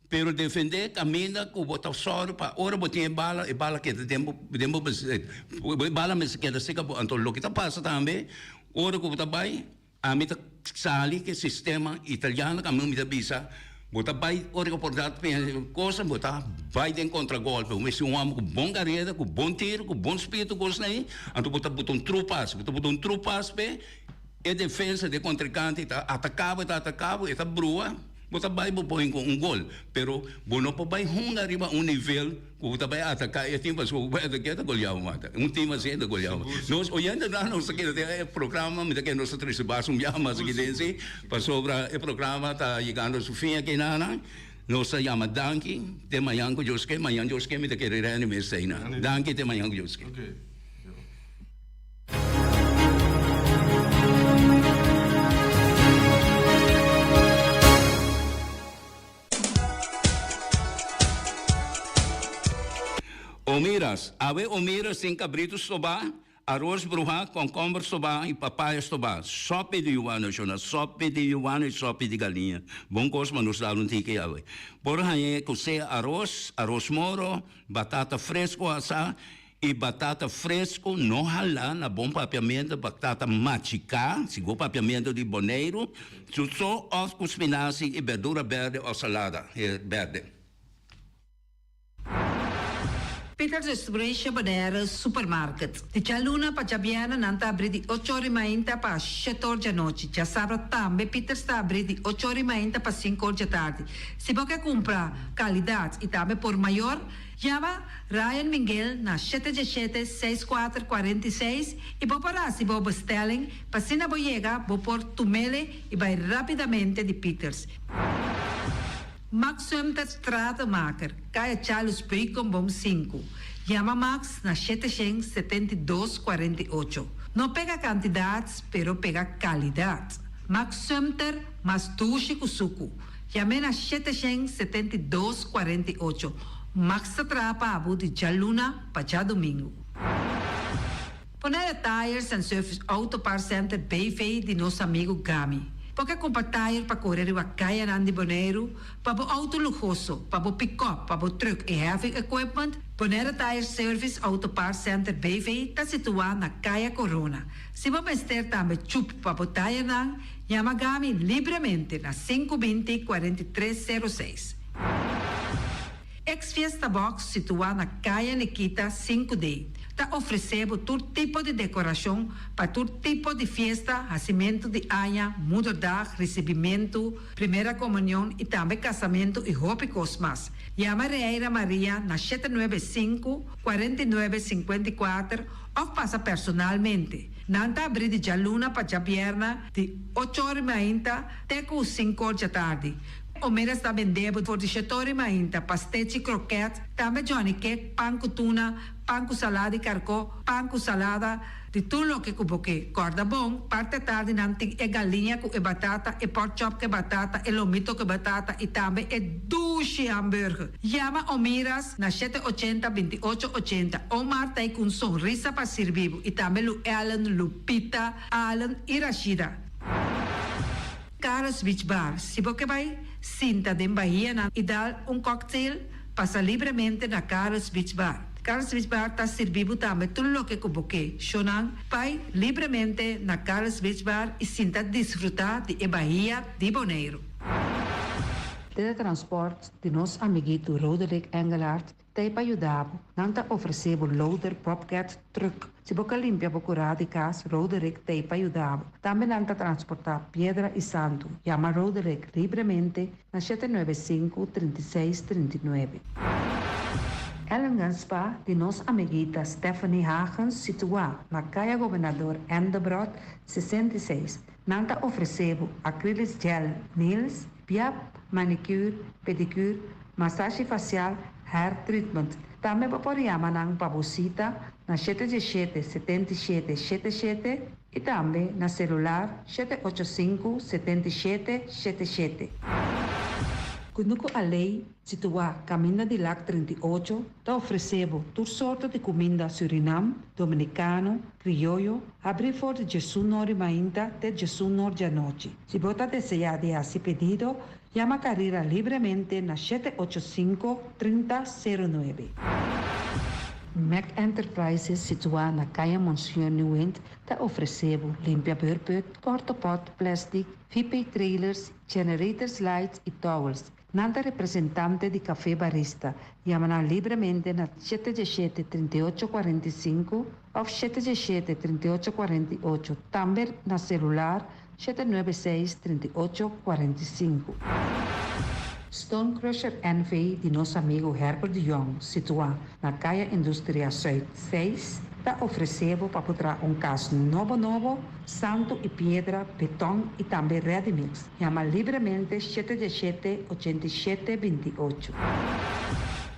pero defender caminha com botar soro para ora botar bala e bala que tempo bala mas que da seca então lo que tá passa também, ora com botar bai, a mim tá sali que sistema italiano que a mim bisa Bota vai ora oportunidade coisa bota vai de contra-golpe, mas se um homem com bom carreira, com bom tiro, com bom espírito, coisa aí, então bota tropas, pe é defesa de contra-cante, tá atacava, está brua, bota vai põe com gol, pero não pode vai arriba nível que bota vai atacar, é tempo que vai atacar golear mata, time assim da golear. Nós olhando lá nosso que é programa, mas que nós três baixo mas que desse, para sobre o programa tá chegando ao fim aqui na nós chama Danke, de manhã com Joske, me te querer me sei na. Danke de manhã com Joske. Omiras sem cabritos soba, arroz bruja, concombre soba e papaya soba. Sopa de Ioana, sopa de Ioana e sopa de galinha. Bom coisa, mas nos dá um tique aí. Por aí, cozer arroz moro, batata fresco assar e batata fresco não ralar na bom papiamento, batata machicar, segundo papiamento de boneiro, só os com espinafre e verdura verde ou salada verde. Peter Distribution Banera Supermarket. De Chaluna para Jabiana nanta abri di 8h30 para 7h da noite. Já sabe também Peter está abri di 8h30 para 5h da tarde. Se você comprar qualidade e também por maior, chama Ryan Miguel na 717-6446 e vou parar se vou bestelling, para se não chega, vou pôr tumele e vai rapidamente de Peters. Max Sumter Stratenmaker, Kaya Charles Bacon Bom 5. Chama Max na 772-48. Não pega quantidades, pero pega qualidade. Max Sumter, mas tuxe kusuku. Chame na 772-48. Max atrapa abu de Jaluna para domingo. Ponere Tires and Service Auto Parts Center BV de nosso amigo Gami. Porque compra tire para correr a caia de Bonaire, para o auto luxuoso, para o pick-up, para o truck e heavy equipment, Bonera Tire Service Auto Parts Center BV está situado na Caia Corona. Se você estiver também chup para o tire, chama Gami livremente na 520-4306. Ex-Fiesta Box situado na Caia Nikita 5D. Está oferecendo todo tipo de decoração para todo tipo de festa, nascimento de anha, mudança, recebimento, primeira comunhão e também casamento e roupas mais. Chama Reira Maria na 795-4954 ou passa personalmente. Nanta abrir de Jaluna para Jabierna de 8h30 até 5h da tarde. O mera está vendendo por 18h30 pastéis croquetes, também Johnny Cake, pão com tuna, pão com salada e carcó, pão com salada, de tudo o que cuboque. Corda bom, parte tarde nanti é galinha com batata, e pork chop com batata, e lomito com batata, e também é duche hambúrguer. Chama Omiras na 780-2880. Omar tem com sorriso para servir, e também Lu Ellen, Lupita, Alan e Rashida. Carlos Beach Bar, se você vai sinta de Bahia e dar cocktail, passa livremente na Carlos Beach Bar. Carlos Beach Bar está servindo também tudo o que você chonan, vai livremente na Carlos Beach Bar e sinta desfrutar de Bahia de Bonaire. Teletransport de nosso amiguito Roderick Engelhardt tem para ajudar. Nanta ofereceu loader, propcat, truck. Se você limpa a curada de casa, Roderick tem para ajudar. Também nanta transportar pedra e santo. Chama Roderick livremente na 795-3639. Ellen Ganspa, de nossa amiguita Stephanie Hagens, situada na Caia Governador Endebrot 66. Nanta ofereceu acrylic gel, nails, piap, manicure, pedicure, massagem facial, hair treatment. Também pode chamar ng pabusita na 77-77-77 e também na celular 785-7777. Kunuko Alei, situada Caminho de Lac 38, está oferecendo toda sorte de comida Suriname, dominicano, criollo, abrir for de Jesus Nori Mainta até Jesus Nori da noite. Se você deseja de fazer pedido, chama a carreira livremente na 785-3009. Mac Enterprises, situada na Caia Monsieur Nieuwend, está oferecendo limpia beurput, cortopot, plastic, VP trailers, generators lights e towels. Nanta representante di Café Barista, chiamano libremente na 717-3845 o 717-3848, também na celular 796-3845. Stone Crusher NV de nosso amigo Herbert de Jong, situado na Caia Indústria Zuid 6, está oferecendo para botar caso novo, santo e pedra, betão e também ready mix. Chama livremente 717-8728.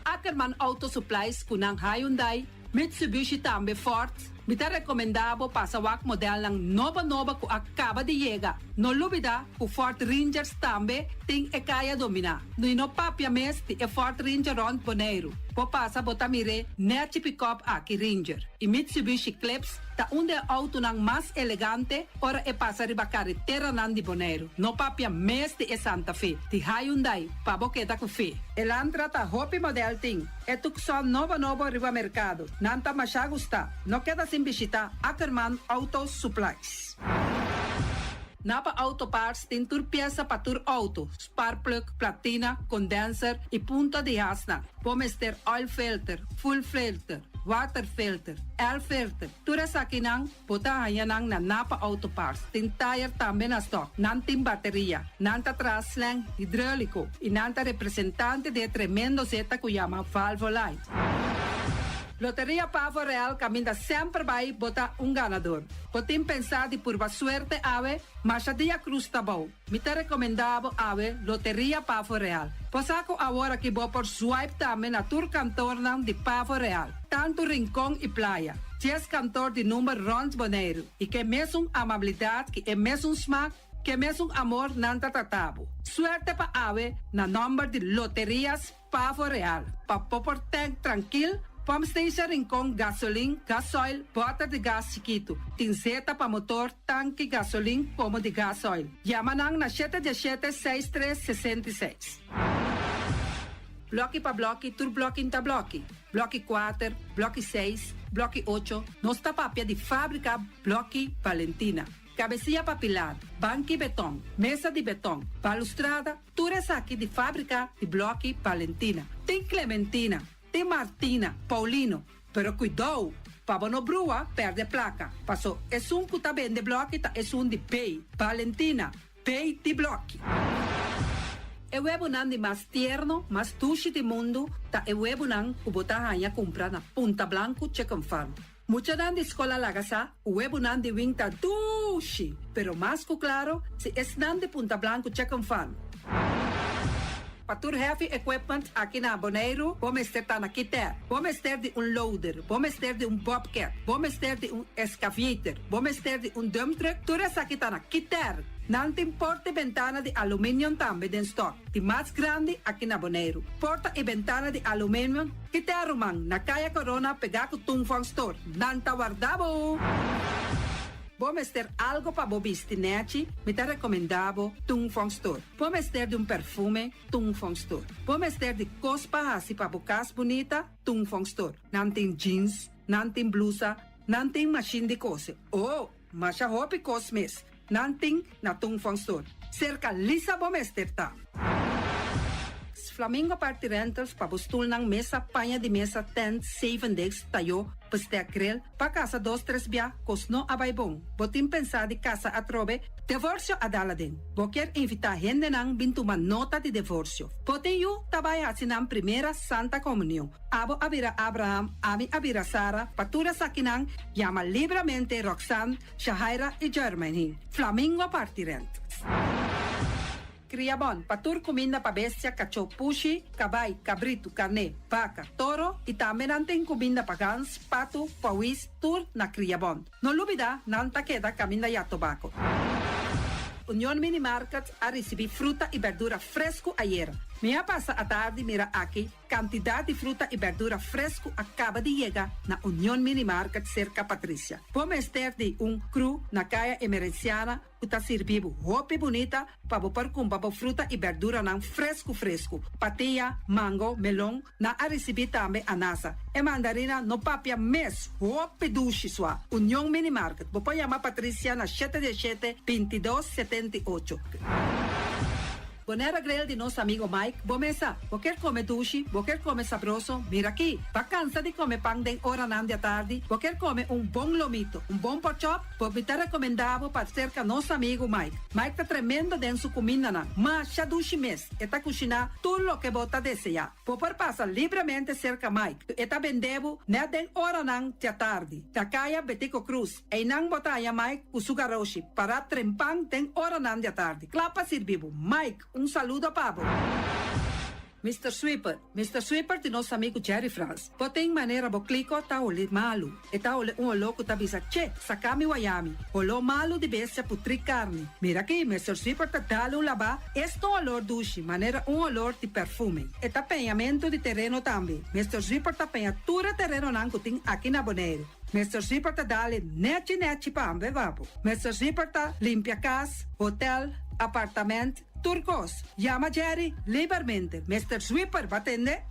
Ackerman Auto Supplies kunang Hyundai, Mitsubishi tambe Ford, mita recomendabo para sa wak model ng nova ku acaba de llegar. No lubida ku Ford Rangers tambe ting ekaya domina. No ino papia mes ti e Ford Ranger rond Bonaire. Po pasa botamire net pick-up aki Ranger. E Mitsubishi Eclipse ta unde auto ng mas elegante ora e pasa riba carretera nan di Bonaire. No papia mes ti e Santa Fe. Ti Hyundai pa boketa ku fe. Elantra ta hopi model ting. E tukson novo riba mercado. Nanta masya gusta. No queda sin visita Ackerman Auto Supplies. Napa Auto Parts tem tur pieza para tur auto, spark plug, platina, condenser e punta de asna. Pomester oil filter, full filter, water filter, air filter. Tura sa kinang, puta hayanang na Napa Auto Parts. Tem tire também na stock, nantim bateria, nanta traslang hidráulico e nanta representante de tremendo zeta que chama Valvoline. Loteria Pavo Real caminha sempre vai botar ganador. Potem pensar de por suerte ave, mas a dia cruz tá bom. Me te recomendava ave Loteria Pavo Real. Posaco agora que vou por swipe também na tour cantor de Pavo Real. Tanto rincão e praia. 10 cantor de número Rons Bonaire. E que mesmo amabilidade, que é mesmo smack, que mesmo amor nanta tratabo. Suerte pa ave na number de Loterias Pavo Real. Pa popor tank tranquilo. Pump station Rincon, gasolina, gasoil, bota de gás chiquito. Tinzeta para motor, tanque, gasolina, como de gasoil. Yamanang na 717-6366. Bloque para bloque, tur bloque inta bloque. Bloque 4, bloque 6, bloque 8. Nossa papia de fábrica, bloque Valentina. Cabecilla papilar, banco e betão, mesa de betão, balustrada, tudo isso aqui de fábrica de bloque Valentina. Tem Clementina. Tem Martina, Paulino, pero cuidado, para não brua, perde placa. Passou, é que tá bem de bloco, tá é de pay. Valentina, pay de bloco. É o ebunan de mais tierno, mais tushi de mundo, tá é o ebunan que botar a comprar na Punta Blanco, Chicken Farm. Mucha nan de escola lagasa, o ebunan de wing tá tushi, pero mais que claro, se é nan de Punta Blanco, Chicken Farm. Patur heavy equipment aqui na Bonaire, vamos ter na Kiter, vamos ter de loader, vamos ter de bobcat, vamos ter de excavator, vamos ter de dump truck, tudo isso aqui na Kiter. Não tem porta e ventana de alumínio também em stock. De mais grande aqui na Bonaire. Porta e ventana de alumínio que te arrumam na Caia Corona pegar com Tungfang Store. Não tá guardado. Vamos ter algo para bobistinete, me te recomendavo Tungfang Store. Vamos ter de perfume, Tungfang Store. Vamos ter de cospa assim para bocas bonita, Tungfang Store. Não tem jeans, não tem blusa, não tem machine de coser. Oh, mas a roupa cosmes. Não tem na Tungfang Store. Cerca lisa vamos ter tá. Flamingo Party Rentals para bustul ng mesa, panha de mesa, tent, 7 days, tayo, pastea grill, pa casa 2-3 bia, kosno abay bong. Botin pensa di casa atrobe, divorcio adala din. Boker invita gente nang bintuman nota de divorcio. Botin yu tabay asinang primera Santa Comunión. Abo abira Abraham, ami abira Sara, patura sakinang, llama libremente Roxanne, Shahaira y Germany. Flamingo Party Rentals. Criabon, patur comida para bestia, cachorro, pushi, cabay, cabrito, carne, vaca, toro e também tem comida para gans, pato, pauis, tur na Criabon. Não lubida, não taqueda caminha e tobaco. União Mini Market a receber fruta e verdura fresco ayer. Minha passa a tarde mira aqui, quantidade de fruta e verdura fresco acaba de chegar na União Mini Market cerca Patrícia. Vamos ter de cru na caia emergenciana, uta servibo roupa bonita para pôr com fruta e verdura não fresco. Patia, mango, melão, na a receber também anasa. E mandarina no papia mes, roupa duche sua. União Mini Market. Vou chamar Patrícia na 717-2278. Ponera grill de nosso amigo Mike. Bomesa, quer comer dushi, quer comer sabroso, mira aqui. Vacanza de comer pão de hora à tarde, quer comer bom lomito, bom pork chop, me tá recomendado para ser com nosso amigo Mike. Mike tá tremendo dentro sua comida, mas já dushi mês, e tá cozinhando tudo o que você deseja. Por passar livremente cerca Mike, e tá vendendo na den hora à tarde. Da caia Betico Cruz, e não botaia Mike o sugaroshi para trempang den hora à tarde. Clapa servivo. Mike, saludo pavo. Mr. Sweeper de nosso amigo Jerry France. Tem maneira boclico tá olhe malu. E tá olhe louco tá bisa che, sakami wayami. Olo malu de bestia putri carne. Mira aqui, Mr. Sweeper tá dale laba. Esto olor dushi, maneira olor de perfume. E tá penhamento de terreno também. Mr. Sweeper tá penha tura terreno nangutin aqui na Bonaire. Mr. Sweeper tá dale neti pa ambe vapo. Mr. Sweeper tá limpia casa, hotel, apartamento, turcos. Llama Jerry livremente. Mr. Sweeper, batende?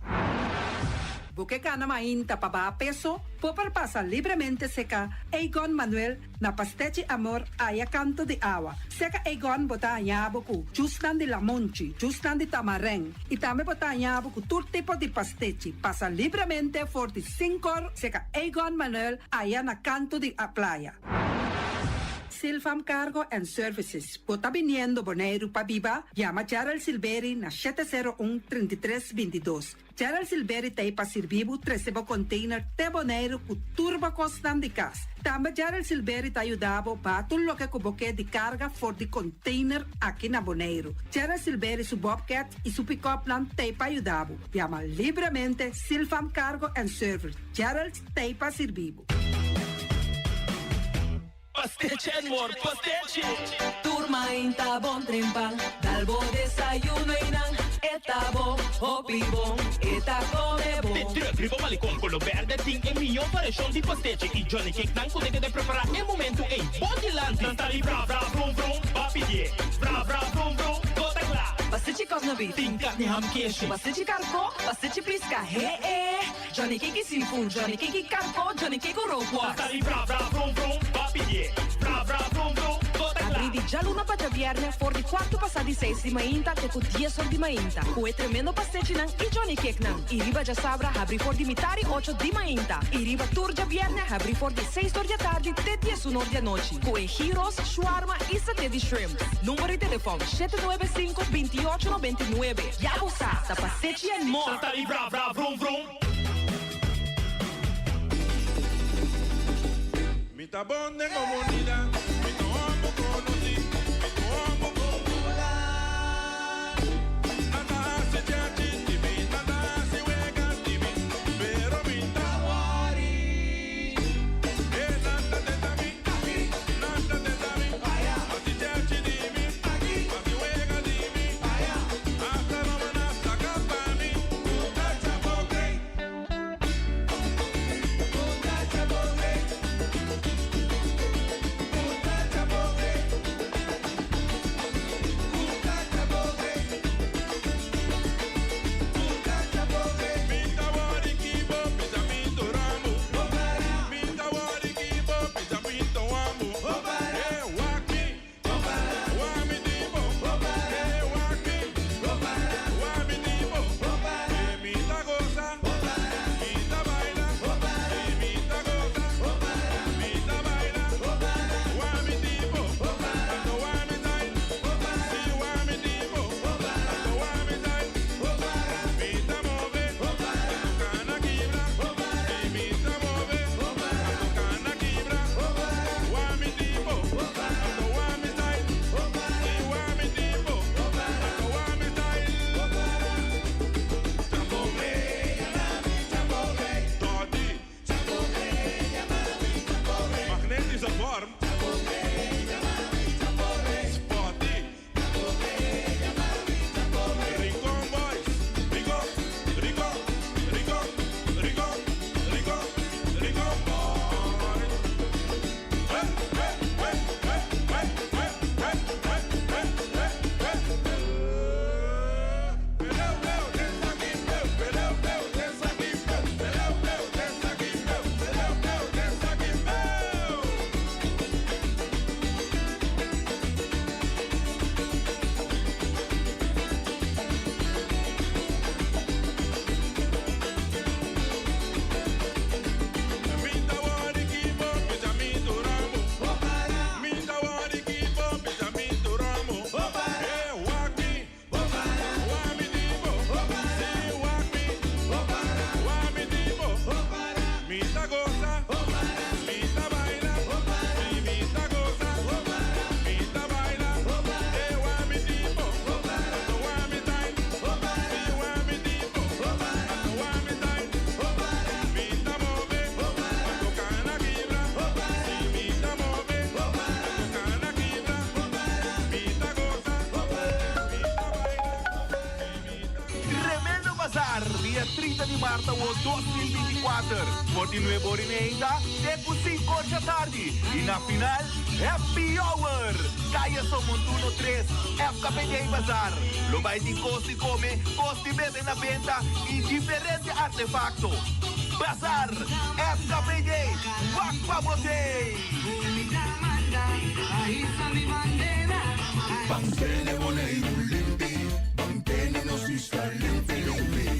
Porque cana mainta pa ba peso, popar pasa livremente seca Egon Manuel na pastete amor aya canto de agua. Seca Egon bota anyabuku, justan de lamonchi, justan de tamareng. E também bota anyabuku tur tipo de pastete. Pasa livremente 45 seca Egon Manuel aya na canto de a playa. Silfam Cargo and Services. Bota viniendo Bonaire pa Viva, llama Gerald Silveri na 701-3322. Gerald Silveri tem pa servivo 13 container te Bonaire ku turbo costan de cas. Também Gerald Silveri te ajudava pa tudo lo que cuboque de carga for de container aqui na Bonaire. Gerald Silveri su Bobcat e su pick-up plan te pa ajudava. Llama livremente Silfam Cargo and Services. Gerald te pa servivo. Pastiche, amor, pastiche. Turma inta bon trempan, dalbo desayuno inan. Eta bon, hopi bon, eta come bon. Petri, primo malicom, quello verde, ting e mio parecchio di pastiche. I Johnny Cake nan potete de preparare il momento e body lanti. Tantali bra bra brum brum, papi die. Bra bra brum brum, gota cla. Pastiche cos na bit. Tinka ni ham keshi. Pastiche carco, pastiche pisca, Johnny Cake seafood, Johnny Cake carco, Johnny Cake roquas. Tantali bra bra brum brum, papi die. Bra bra brum brum, gota cla. Apridi già luna pa viernes, for di quarto passati 6 di mainta, te cu 10 di mainta. Cu tremendo pastiche nan i Johnny Cake nan. I riba già sabra, abri for di mitari 8 di mainta. I riba turgia viernes, abri for di 6 di tardi, te 10 di noci. Cu gyros, shawarma e satè di shrimp. Numero di telefono 795-2899. Ya usa, ta pastiche and more. Tantali bra bra brum brum. Mi tabón de comunidad, mi no amo conocí, mi no amo popular. Nada se chachi de mí, nada se huega de mí, pero mi tawari. Nada de mí, nada de mí, no se chachi de mí, no se huega de mí, hasta no me nasta capa mí, puta chapoque. Puta chapoque. Puta 30 de março de 2024. Por de nuevo remenda, tempo 5 horas da tarde. E na final, Happy Hour. Caia Somontuno 3, FKPJ Bazar. Lo vai de coste come, coste bebe na venda e diferente artefacto. Bazar, FKPJ, Wakpa Botei. Bangkene Boneiro limpi, Bangkene no sista limpi.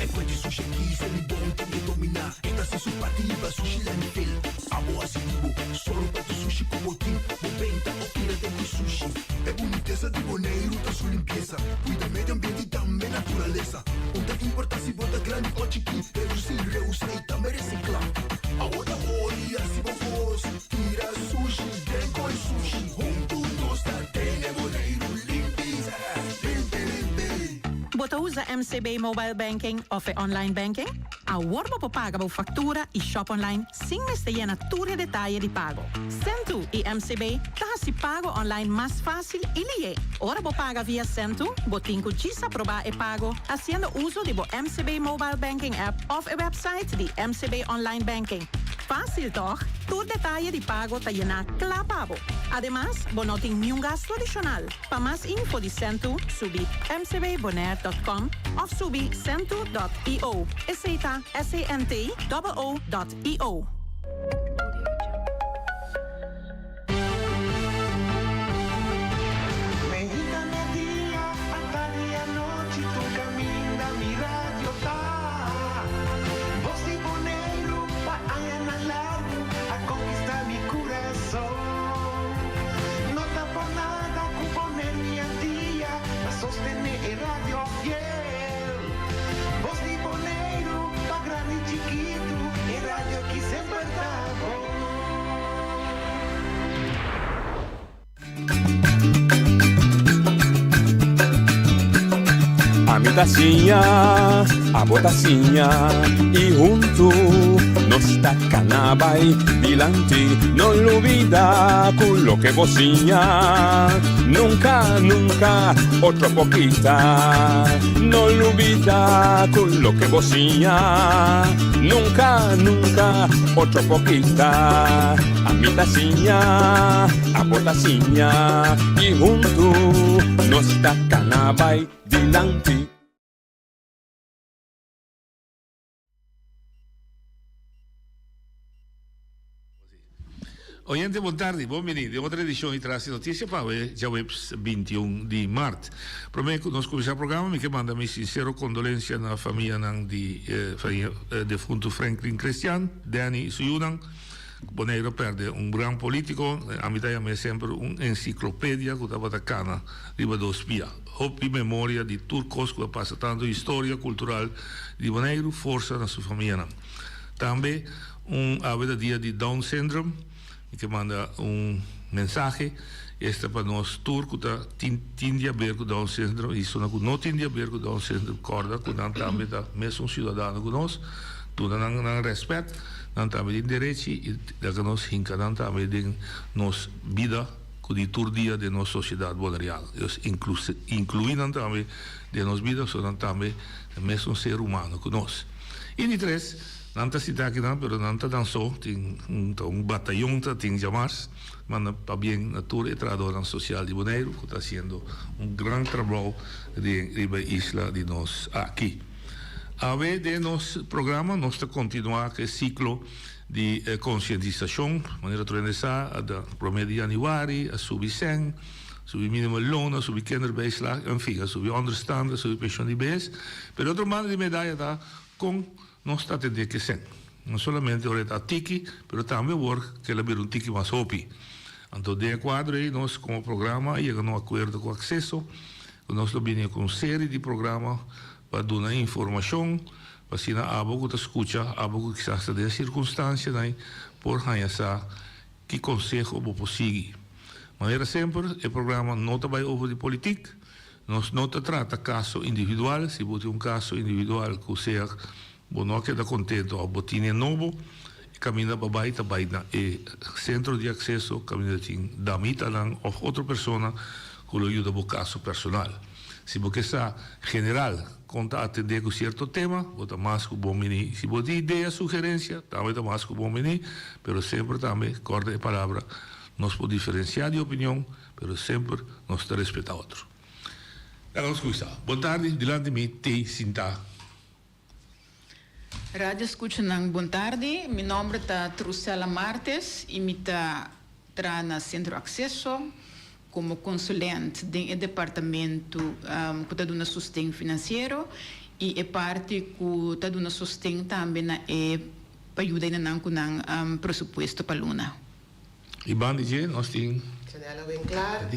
E poi di sushi chi se li bonti e domina. E da se su partiva sushi la nifel. Amo asiduo, solo per tu sushi como team. Moventa o tira de qui sushi. E boniteza di Boneiro da sua limpeza. Cuida medio ambiente e também natureza. Onde importa se bota grande ou chiqui. Reduzir, reusar e reciclar. Agora olha se vos tira sushi, deco e sushi. Junto nós da Tene Boneiro limpi, limpi. Bota usa MCB Mobile Banking of online banking? A worbo po paga po factura e shop online sin nesteia tutti detalhe di pago. Centu e MCB taha si pago online mais fácil e lié. Ora po paga via Centu, botinco gisa proba e pago, haciendo uso de bo MCB Mobile Banking app of a website di MCB Online Banking. Fácil toch? Todo detalhe de pago está llena clapabo. Además, bonoting ni un gasto adicional. Para más info de Centu, subi mcbbonaire.com of subi centu.io. SANTO.io. A botacinha e junto nos tacanabay dilante, no olvida con lo que vocinha, nunca, nunca, otra poquita, no olvida con lo que vocinha, nunca, nunca, otra poquita, a mi tacinha, a botacinha e junto nos tacanabay dilante. Oyente, boa tarde, bem-vindo. Outra edição de Traz Notícia para hoje, dia 21 de março. Primeiro, nós começamos o programa, me manda minha sincera condolência na família de defunto Franklin Christian, Danny Suyunan. Boneiro perde grande político, a mitad é sempre enciclopédia que estava cana riba do spia. Hope e memória de turcos que passa tanto história cultural de Boneiro, força na sua família. Também a dia de Down Syndrome, que manda mensagem, este para nós turco que tem a ver com Down Syndrome, isso não tem a ver com Down Syndrome, corda, que não também é mesmo cidadão que nós, tudo não respeito, não também tem direito, e que nós hinca, não também tem nossa vida, que de todo dia de nossa sociedade bonarial, incluindo também de nossa vida, são também o mesmo ser humano que nós. E de três, não está cidade aqui, mas não está dançou, tem batalhão, tem jamais, mas para bem natura e trabalho social de Boneiro, que está fazendo grande trabalho de isla de nós aqui. A vez de nosso programa, nós estamos continuando com o ciclo de conscientização, de maneira transversal, da primeiro de janeiro, a subir 100, subir mínimo lona, subir kinderbijslag, enfim, subir understanden, subir pensioen de base. Pero outra maneira de medalha está com nós está tendo que ser. Não somente o tiki, mas também work que ele vira tiki mais hopi. Então, de quadro aí, nós com o programa, chegamos a um acordo com o acesso, nós estamos com uma série de programas para dar informação, para se na abo que escuta, abo que está de circunstância, né, por ganhar que conselho vou seguir. Maneira sempre, o programa não está vai over de política, nós não trata caso individual, se você tem caso individual que seja não queda contente, o botim é novo, caminha para baixo, e centro de acesso, caminha da mita ou outra pessoa, con l'aiuto do caso personal. Se você está general, conta atender com certo tema, bota mais com bom menino. Se você ideia, sugerência, também tá mais com bom menino, pero sempre também, corta de palavra, nós podemos diferenciar de opinião, pero sempre nós te respeitar outro. Vamos começar. Boa tarde, diante de mim, Tei Sinta. Radio escuchan, buon tardi. Mi nome è Trucella Martes e mi tra na Centro Accesso como consulente do departamento que está dando sustento financeiro e é parte que está dando sustento também para ajudar na pressuposto para Luna. E Bandije, nós temos... Janela bem claro.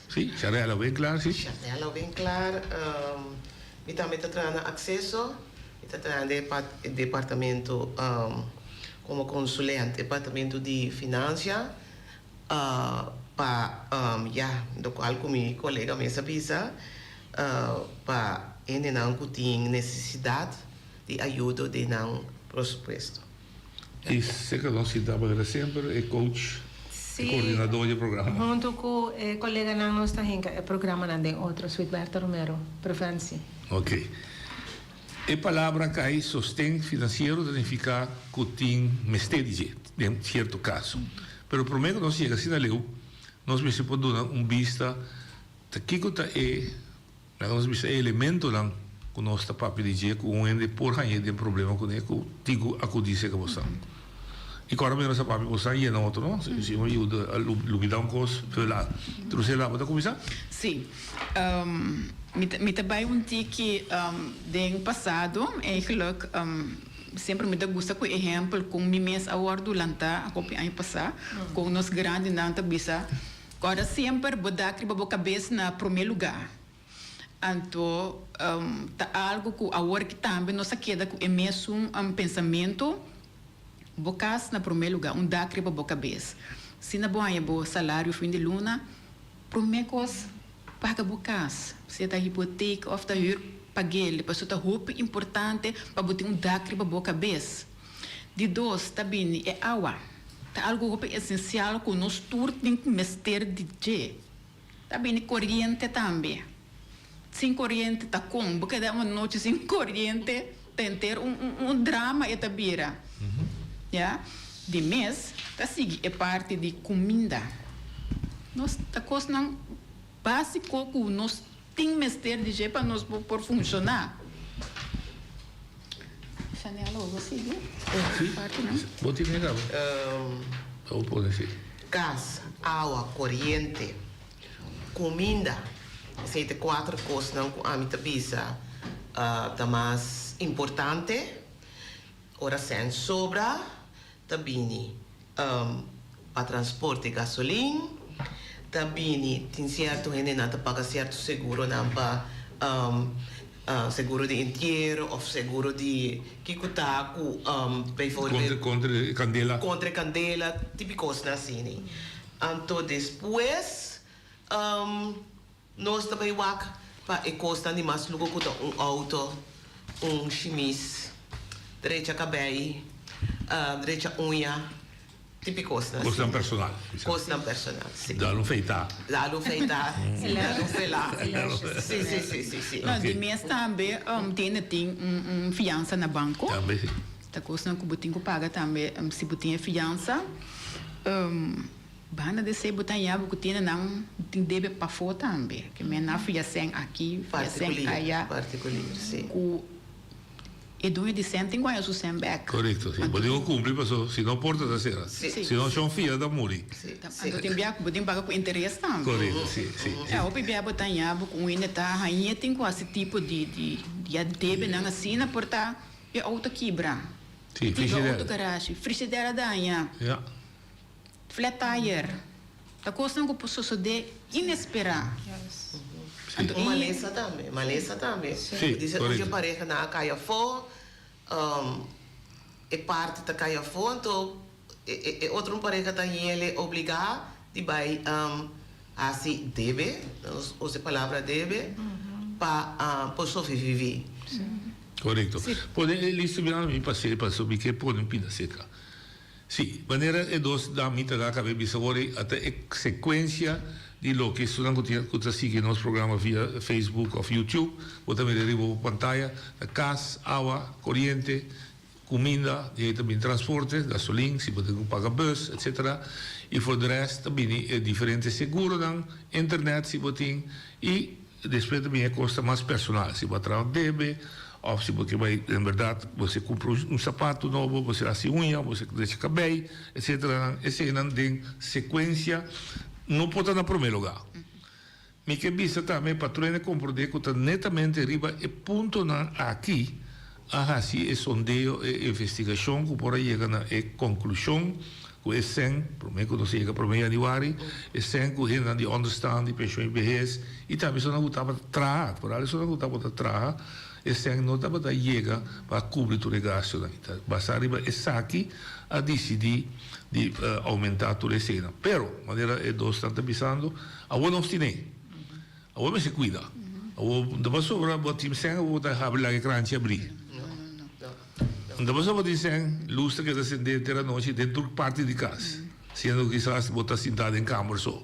Sim, janela bem claro, sim. Janela bem claro. E também está na Accesso. Está no departamento como consulente, departamento de finanças, para do qual com meu colega me sabia, para ele não tem necessidade de ajuda de não pressuposto. E sei que nós estamos sempre é coach, coordenador de programa. Junto com o colega não está em programa de outro, Suitberto Romero, preferência. Ok. A palavra que é sustento financeiro significa que tem mestre em certo caso. Pero primeiro nós chega assim na lei, nós me podemos dar vista de que nós vista elemento lá que nós está para pedir que o ende por ganhar de problema com ele que digo acudir que você. E agora mesmo essa papi você aí não outro não, se me ajuda a lutar coisa lá. Trouxe lá para começar? Sim. Me trabalho que no passado, eigenlijk, sempre me gusta com exemplo com mi mês agora durante a ano passado, com nos grandes nanta bisa. Agora sempre botar a cabeça na primeiro lugar. Então, tá algo que agora que também nós queda com é mesmo pensamento, bocas na primeiro lugar, dá criba boa cabeça. Se na boa é salário fim de luna, primeira coisa paga bocas. Se está hipoteca ou está huur, pague ele. Mas está roupa importante para botar dacre para boa cabeça. De dois, tá bem, é água. Tá algo roupa essencial que nós todos temos que mestre de je. Tá bem, corrente também. Sem corrente tá com, porque dá uma noite sem corrente, tem ter drama e tabira. Já? De mês, tá seguir é parte de comida. Nós tá coisa não básico que nós temos que ter de jeito para nós por funcionar. Janela, você viu? Sim. Vou te negar. Ou pode ser. Gás, água, corrente, comida. São quatro coisas que a minha cabeça é mais importante. Ora, sem sobra, também para transporte e gasolina. Também tem certo gente não paga certo seguro não para seguro de inteiro ou seguro de que custa contra candela típicos assim. Então depois nós também wak para custa de mais lugar custa auto, chemise, direita cabelo, direita unha. Típicos, né? Custo personal. Custo personal, sim. Dá-lo feitar. Dá-lo feitar. Dá-lo felar. Sim. Não, de mês também tem fiança na banco. Também, sim. Tá custa que botinho que paga também, se botinho fiança. Banda de ser botinho que tem não tem deve para fora também. Que me na fiança aqui, fiança aí. Particular, sim. E dois de cento igual o sem back. Correto, sim. Podemos cumprir, mas se não porta da cera. Se não são filha da muri. Então tem biaco, podemos pagar com interesse também. Correto, sim. É, o bebê botar em abo com ainda tá, rainha tem quase tipo de adebe não assim, na porta é auto quebra. Sim, frigideira. Auto garagem, frigideira da anha. Yeah. Flat tire. Tá coisa que posso de inesperar. Maleza também. Diz que a pareja na caia fora, é parte da caia fora, então outra pareja tem ele obrigar de vai assim deve, usa a palavra deve, para sobreviver. Correto. Pode ele subir na minha passeio para subir que pode pintar seca. Sim, maneira é dos da mita da cabeça agora até sequência di lo che sono anche seguire il nostro programma via Facebook o YouTube, o também arriva a pantalla, gas, água, corriente, comida, e também transporte, gasolina, si potete pagar bus, etc. E por de resto também diferentes seguros, internet, si potete, e depois também custa mais personal, si potete trazer debe, ou se você vai, na verdade, você compra sapato novo, você faz unha, você deixa cabelo, etc. Essa é uma sequência, não pode estar no primeiro lugar. Mas que visa também, patrões compreender que netamente arriba e ponto aqui, assim, é sondeio, é investigação, que por aí chega na conclusão, que é sem, prometo que não chega para o mês de janeiro, é sem que a gente understand, de pensão e vejez, e também só não gostava de trabalhar, por aí só não gostava de trabalhar, esse ano não estava a chegar para cobrir todo o gasto. Basta arriba esse aqui a decidir de aumentar toda a cena. Pero, maneira é dos estão pensando, a o não se nem, a o se cuida. A o depois sobre o time sem a o da abrir lá que crante abrir. Depois sobre o sem luz que está dentro da noite dentro da parte de casa, sendo que quizás botar sentado em câmara só.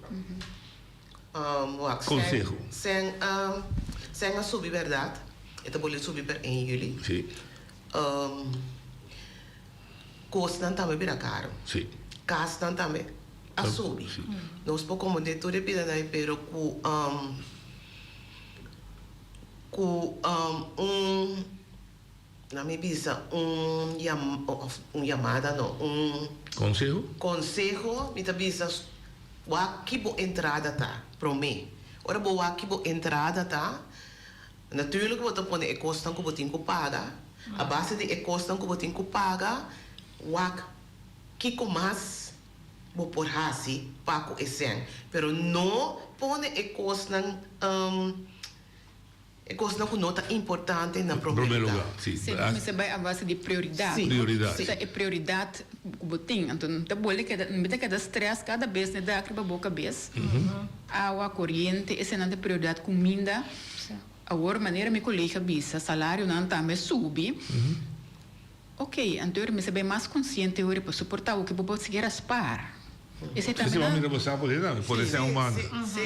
Consejo. Sem a subir verdade. Ito boleh subir per 1 juli. Sì. Costa também bira caro. Sì. Casta também a subir. Sì. Nós po como de tudo pida daí pero na minha bisa chamada não consejo me tá bisa wa kibo entrada tá pro me. Ora bo wa kibo entrada tá. Natuurlijk wordt er een kosten que você paga. A base de kosten que você paga, wak kiko mas bo por hasi paco esen. Pero no pone kosten que nota importante na primeiro lugar. Sim, mas é a base de prioridade. Sim. Prioridade. Essa é prioridade que você tem. Então, tá bom que não cada stress cada vez né dá aquela boca vez. Água, corrente, essa não é prioridade comida. Agora, maneira minha colega bisa, salário não também sube. Ok, então eu me bem mais consciente hoje para suportar o que eu posso seguir a spar. Esse também não você pode ser humano.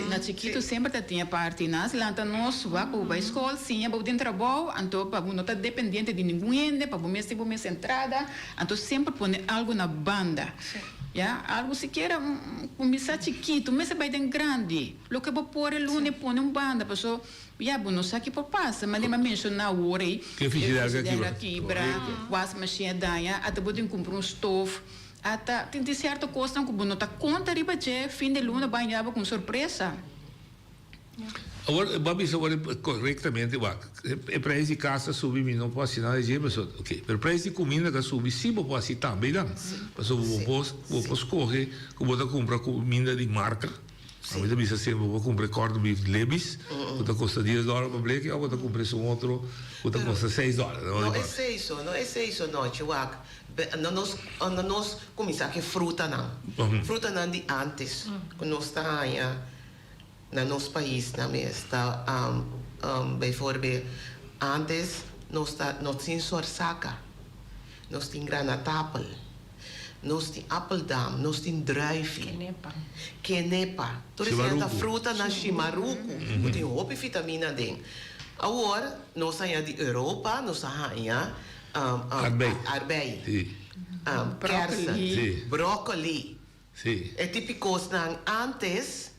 Na chiquito sempre tinha parte nas lanta nós vai para a escola, sim, para o trabalho, então para não estar dependente de ninguém, para o mês entrada, então sempre põe algo na banda. Yeah, algo sequer começar chiquito, mas vai ter grande. Lo que vou pôr é lunes põe banda, pessoa, não sei que passa, mas nem mencionar o ore. Que frigideira quebra, was machine daia, até pode comprar stove, até tem certa coisa que não tá conta riba de fim de luna banhava com surpresa. Agora, Babi, agora corretamente, o preço de casa subir, não pode assinar de jeito, mas ok. O preço de comida que subir, sim, pode assinar também, não? Mas eu vou escolher que vou comprar comida de marca. A minha bisa sempre vou comprar corte de Lebis, que custa $10 para Blake, ou vou comprar um outro, que custa $6. Não é isso, não, Chihuahua. Nós começamos com fruta, não. Fruta não de antes, que nós está aí. Na nosso país também está, bijvoorbeeld, antes nós tínhamos sorsaca, nós tínhamos granatapel, nós tínhamos appeldam, nós tínhamos druiven, quenepa, toda essa fruta na chimaruco, tem hope vitamina dentro. Agora, nós saímos de Europa, nós saímos arbei, kersen, broccoli, é típico antes.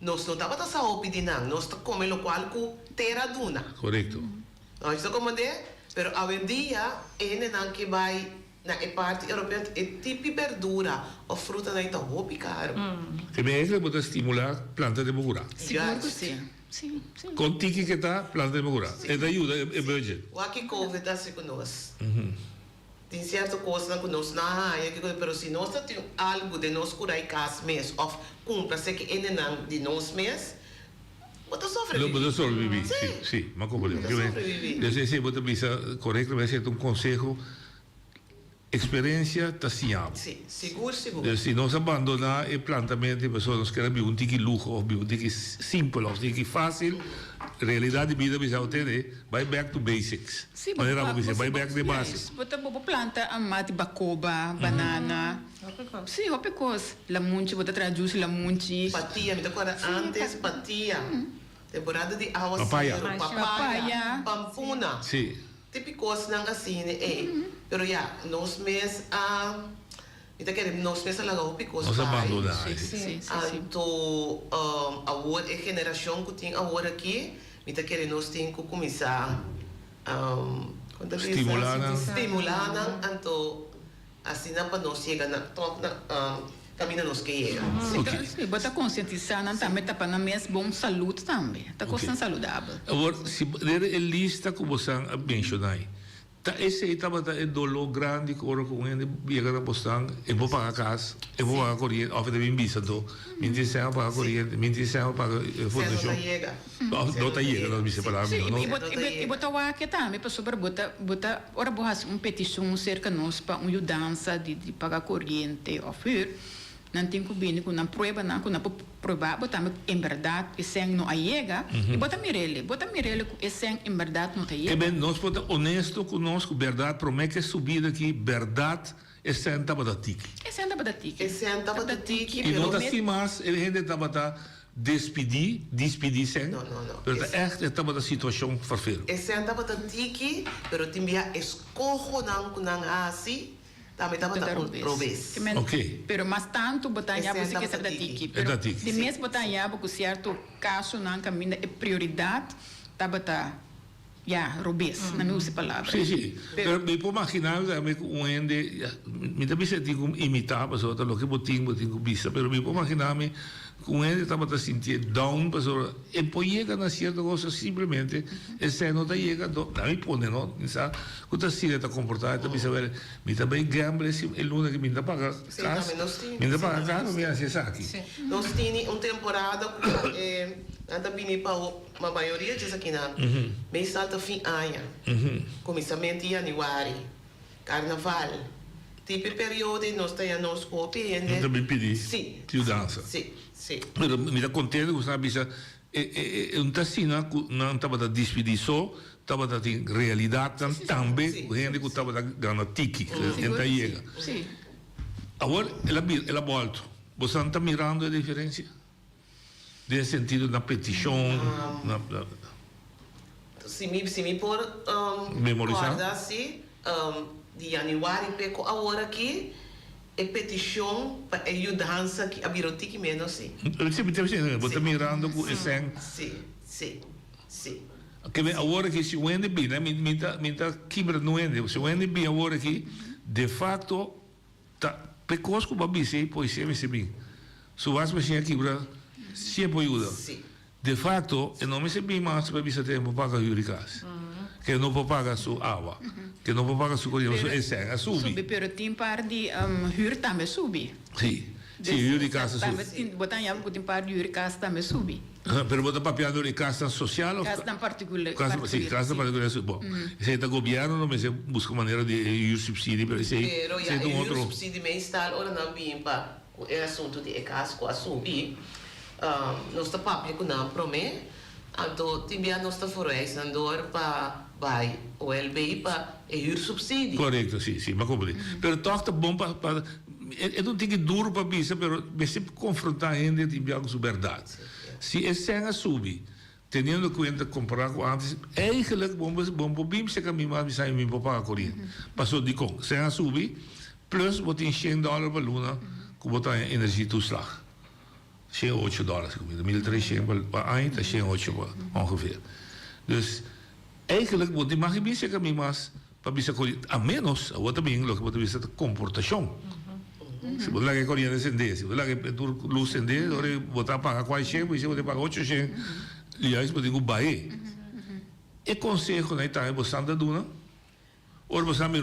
Nós não estamos a opinar, nós comemos o qual com terra duna. Correto. Nós estamos comendo, mas hoje em dia, não que vai na parte europeia, é tipo verdura ou fruta não está muito caro. Também é que pode estimular planta de mogura. Seguro que sim. Sim. Com tiki que está planta de mogura. É da ajuda, é budget. O que COVID está se conosco. Tem certa coisa que nós não mas se nós temos algo de nós curar em casa mesmo, ou compra, sei que é não de nós mesmo, pode sobreviver. Pode sobreviver, sim, mas como eu sei se você pensa corretamente, é conselho, experiência está fiável. Sim, seguro. Se nós abandonar o plantamento, pessoas querem um tique luxo, ou um tique simples, ou um tique fácil, realidade de vida bisa ter vai back to basics. Sim, Maneira como vai back de base. Bota bobo planta amate bacoba, banana. Sim, hope coisa. Lamunchi, bota traduz lamunchi. Patia, me acorda antes patia. Temporada de água Papaya. papaya, pampuna. Sim. Típicos nang assim, pero nos mês nos mês lá o picos. Nós abandonamos. Sim. Então, agora a geração que tem agora aqui, me tá querendo nós tem que começar estimular, então assim para nós chegar na caminho nos que chega. Sim, bota conscientizar, não também tá para nós bom saúde também. Tá coisa saudável. Agora, se der a lista que você mencionou, tá esse aí tava é dolor grande que ora com ele chega na postang, eu vou pagar casa, eu vou pagar corrente, ou de bem vista do, me disse eu pagar corrente, me disse eu pagar fundação. Não tá chega, nós me separamos. Sim, e bota o aqui também para sobre bota ora boa petição cerca nós para mudança de pagar corrente ou não tem que vir com uma prova, não com uma prova, botar em verdade esse não chega e bota mirele com esse em verdade não chega. Que bem, nós podemos honesto conosco, verdade, promete subir aqui, verdade, esse ano estava da tique. Esse ano estava da tique. E não assim mais, ele ainda estava da despedir sem. Não. Pero echt estava da situação farfeiro. Esse ano estava da tique, pero tinha escorro não assim. Também estava da robês. Ok. Pero mas tanto botar já você que sabe da tiki. Pero de mês botar já porque certo caso não caminha é prioridade, tá botar já robês, não me use palavra. Sim. Pero me pode imaginar também um ende, me também se digo imitar para outra, lo que botinho vista, pero me pode imaginar me com ele estava a sentir down, pessoa, e pode chegar na certa coisa simplesmente, esse não está chegando, não me põe, não, sabe? Quando assim está comportado, também sabe, me também gamble, é luna que me dá pagar casa, me dá pagar casa, me acessa aqui. Nós temos temporada, anda bem para a maioria disso aqui na, mês salta fim ano, começamento de janeiro, carnaval. Tipo período nós temos copiando. Não também pedi. Sim. Tio dança. Sim. Mas me dá contente que você bisa não está assim, não estava a despedir só, estava a ter realidade também, gente que estava a ganhar tiki, então chega. Sim. Agora ela volta. Você não está mirando a diferença? Nesse sentido na petição, se me por memorizar assim, de janeiro peco agora aqui é petição para ajudança que a birotique menos sim. Você mirando com esse. Sim. Que agora que se o ende bem, né? Me tá quebra no ende. Se o ende bem agora que de fato tá pecosco para bise pois se bem. So vas mexer quebra sempre ajuda. De fato, eu não me sei bem mais para bise tempo pagar jurídicas. Que não vou pagar sua água, que não vou pagar sua corrente, esse é subir. Pero tem par de huur também subir. Sim, huur de casa subir. Botar já porque tem par de huur casa também subir. Pero botar papiando de casa social ou casa particular? Sim, casa particular. Bom, se é do governo, não me sei busca maneira de huur subsídio, pero esse é um outro. Huur subsídio mensal, ora não vem para o assunto de casa com a subir. Nós está público não promete. Então, também nós está fornecendo para vai o LBI para huur subsídio. Correto, sim, mas compreendo. Pero toca bom para eu não tenho duro para isso, pero me sempre confrontar ainda de algo sobre verdade. Se esse é a subir, tendo em conta comparar com antes, eigenlijk bom para bem se caminhar mais sai bem para pagar corrente. Passou de com, se a subir plus botar $100 para luna, que botar energia toeslag. $108, $1.300 per eind, dat is $108 ongeveer. Dus eigenlijk wordt die mag je niet zeggen, maar a menos, wat também lo que você vê comportação. Se você lá que corrente acender, se você lá que luz acender, ora botar pagar $400, você vai pagar $800, e aí você tem que bair. E conselho na Itália, você anda duna, ora você anda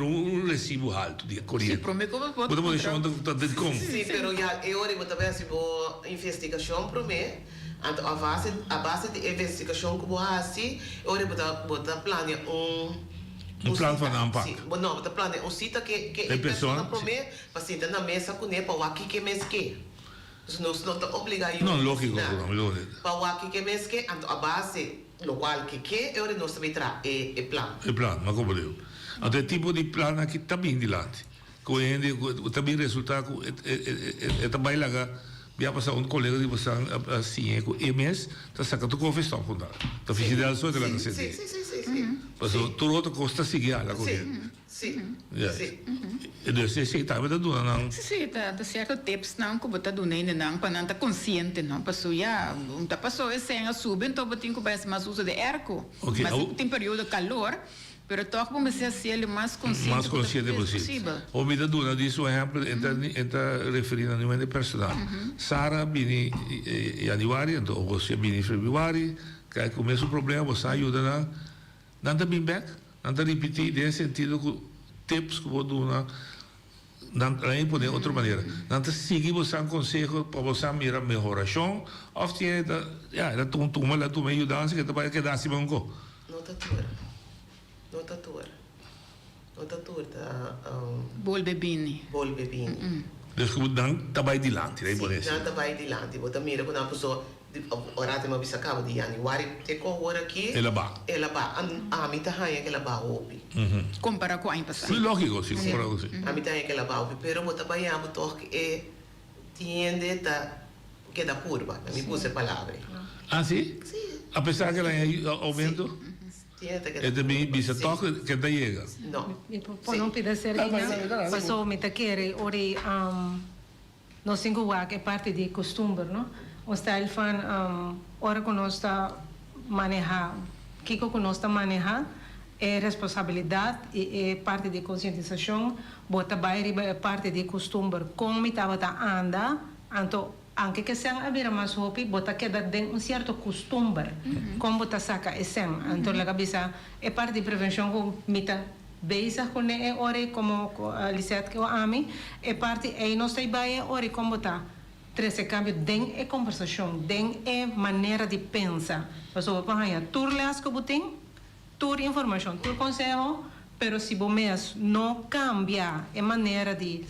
recibo alto de corrente. Sim, prometo que você pode deixar de como. Sim, pero já eu ora você vai se boa investigação promete. Então, a base de investigação que você assim, ora você planeia plano van aanpak. Não, você planeia sítio que a pessoa promete para sentar na mesa com ele para o que mês que. Dus nós não está obrigado. Não, lógico, não. Para o aqui que mês que a base local que eu não sei tra é plano. É plano, mas como deu. Então, tipo de plano aqui está bem dilante. Também resultado é também lá via passar colega de você assim com MS está sacando com o stop com tá fiz ideia só de lá na CD sim passou tudo outro custa seguir lá com ele sim e desse sei tá vendo do não sim tá certo tips não que botar do nem não para não tá consciente não passou já tá passou esse ano sube então botin com mais mais uso de erco mas tem período de calor pero toca comecei a ser mais consciente possível. O me dá dúvida disso, exemplo, entra referindo a nível personal. Sara vini januário, então você vini februário, que começa o problema, você ajuda na, não tá bem back, não tá repetir nesse sentido que tips que vou dar, não aí pode outra maneira, não tá seguir você um conselho para você mirar melhoração, ou se é da, era toma lá tu me ajudar, que tu vai quedar assim banco. Não tá tudo. Volve bene. Dus je moet dan daarbij die land, hè, Boris? Dan daarbij die land. Want dan mira quando a pessoa ora tem uma bisa cabo de januário te com hora aqui. Ela ba. A mim tá aí que ela ba opi. Compara com a ano passado. Sim, lógico, sim, compara com sim. A mim tá aí que ela ba opi, pero bota ba ya boto que tiende tá que da curva. A mim puse palavra. Ah, sim? Sim. Apesar que ela aumento. É também bisa toque que da chega. Não. Por não poder ser que passou me tá querer ori no cinco wa que parte de costume, não? O style fan ora que nós está manejar, que nós está manejar é responsabilidade e é parte de conscientização, bota bairi é parte de costume, como me tava tá anda, então anche che siamo a vira mas hopi bota che da den un certo costume como bota saca esen então la cabeça é parte de prevenção com mita beisa com é ore como Lisette que o ami é parte é nós tem baia ore como bota treze cambio den é conversação den é maneira de pensar passou para aí tur las que botem tur informação tur conselho pero se bom mês não cambia é maneira de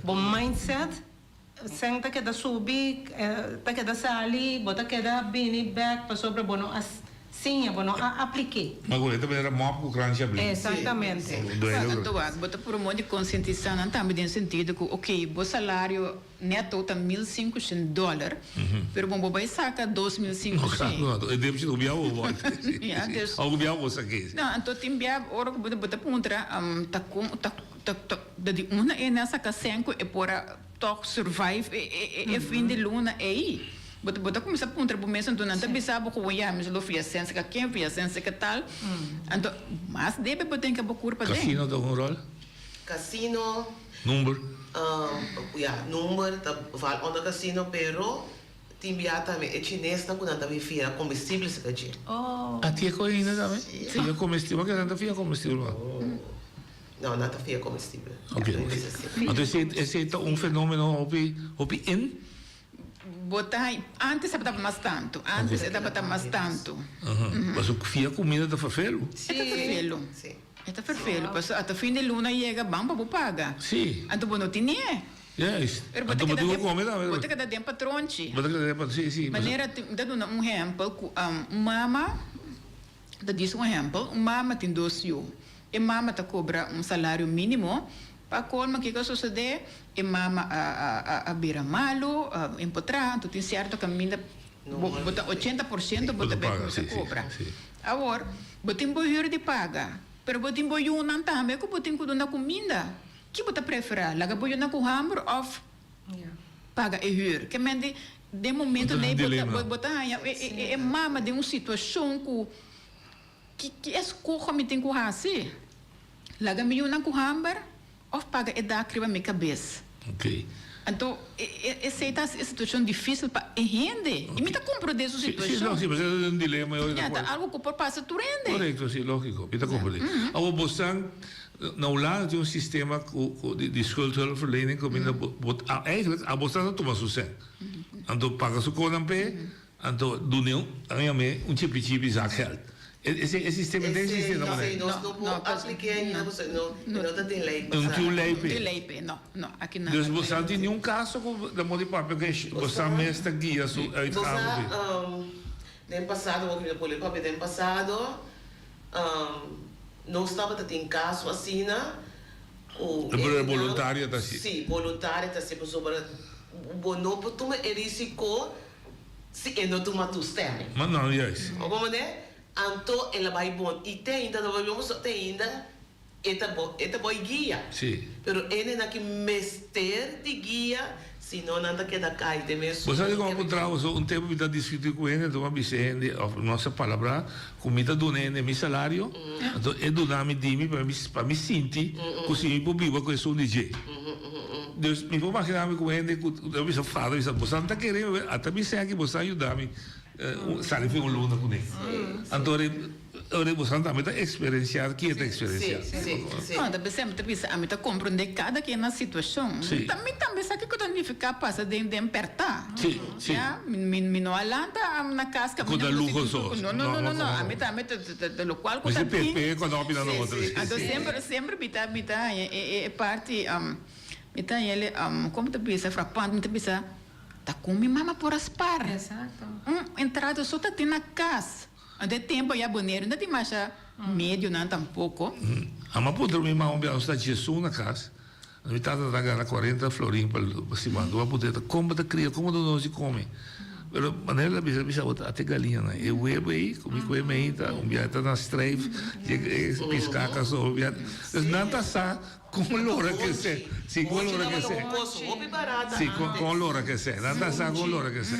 bom mindset senta que da subir, tá que da sali, bota que da bini back para sobre bono assim, bono apliquei. Mas agora também era mop com grande abrir. Exatamente. Então, bota por um monte de conscientização também tem sentido que, ok, o salário neto tá $1.500, pero bom, vai saca $2.500. Não, eu devo te enviar o voto. Algo enviar o aqui. Não, então tem enviar hora que bota contra, de uma é nessa casenco é para toch survive e fim de luna aí bota começa a puntar por mês então não tá pensando com o ia mas lo fia sense que quem fia sense que tal então mas deve botar que procura para casino dá um rol casino número número tá vale onda casino pero timbia também é chinês não quando tá fia combustível se que a tia coisa também fia combustível que não fia combustível não tá fia combustível ok então esse é um fenômeno hobby in botar antes estava mais tanto mais tanto mas o fia comida da ferfelo sim está ferfelo mas até fim de luna chega bamba vou pagar sim então bom não tinha yes então botou comer da botou que dá tempo tronche botou que dá tempo sim maneira dando um exemplo mama da diz um exemplo mama tem 2 filhos e mama tá cobra salário mínimo para colma que sucede e mama a beira malo empotrar tu tem certo caminho bota 80% bota bem você cobra agora botem boiur de paga pero botem boiur não também que botem com na comida que bota preferir laga boiur na com hamburger of paga e hur que mende de momento nem bota é mama de uma situação que escorra me tem com assim laga me na com hamburger of paga e dá criba minha cabeça. Ok. Então, essa é uma situação difícil para render. E me está compreendendo essa situação. Sim, mas é um dilema. Algo que por passa tu rende. Correto, sim, lógico. Me está compreendendo. Agora, você não lá tem um sistema de schuldhulpverlening eigenlijk a você não toma sucesso. Então, paga sua conta pé, então, do não, a minha um tipo de zaak geld. Esse sistema tem sistema, não né? sei, nós não aplicamos, não tem lei. Não tem lei. Não tem lei, não, aqui não. Dus você não tem nenhum caso da mão de papel que você mestra guia uit Você, no passado, o que eu falei, papai, no passado, não estava tendo caso assim, né? Voluntária tá assim. Sim, voluntária tá assim, sobre não pode risco se não toma tu stemme. Mas não, yes. Como né? Anto ela vai bom e tem ainda não vamos ter ainda eta boy guia. Sim. Pero ele na que mester de guia, se não nada que da cai de mesmo. Você sabe como encontramos tempo que está discutindo com ele, então vamos dizer, nossa palavra, comida do ele meu salário, então é do nome de mim para me sentir, assim eu vivo com isso um DJ. Deus me vou imaginar com ele, eu me falo, você não está querendo, até me sei que você ajudar-me, sabe foi luna com ele. Então você também está experienciar, que está experienciar. Sim. Quando sempre pensa, a mim tá compreender cada que na situação. Também sabe que quando ficar passa de apertar. Sim. Me não alanta na casca. Quando é luxo Não. A mim também do qual quando é PP quando opina no outro. Então sempre bita é parte então ele como te pensa frapante, te pensa tá com minha mama por aspar. Exato. Entrada só tá na casa. De tempo já banheiro, não tem mais médio, não tampouco. A minha puta, minha irmã, está Jesus na casa. A minha tata está ganhando 40 florim para cima. Uma puta, como da cria, como não se come. Mas maneira bisa até galinha, né? Eu vou aí, comigo é meita, está na strafe, piscar a só, não está só com lora que se, sim, com lora que se. Sim, com lora que se, não está só com lora que se.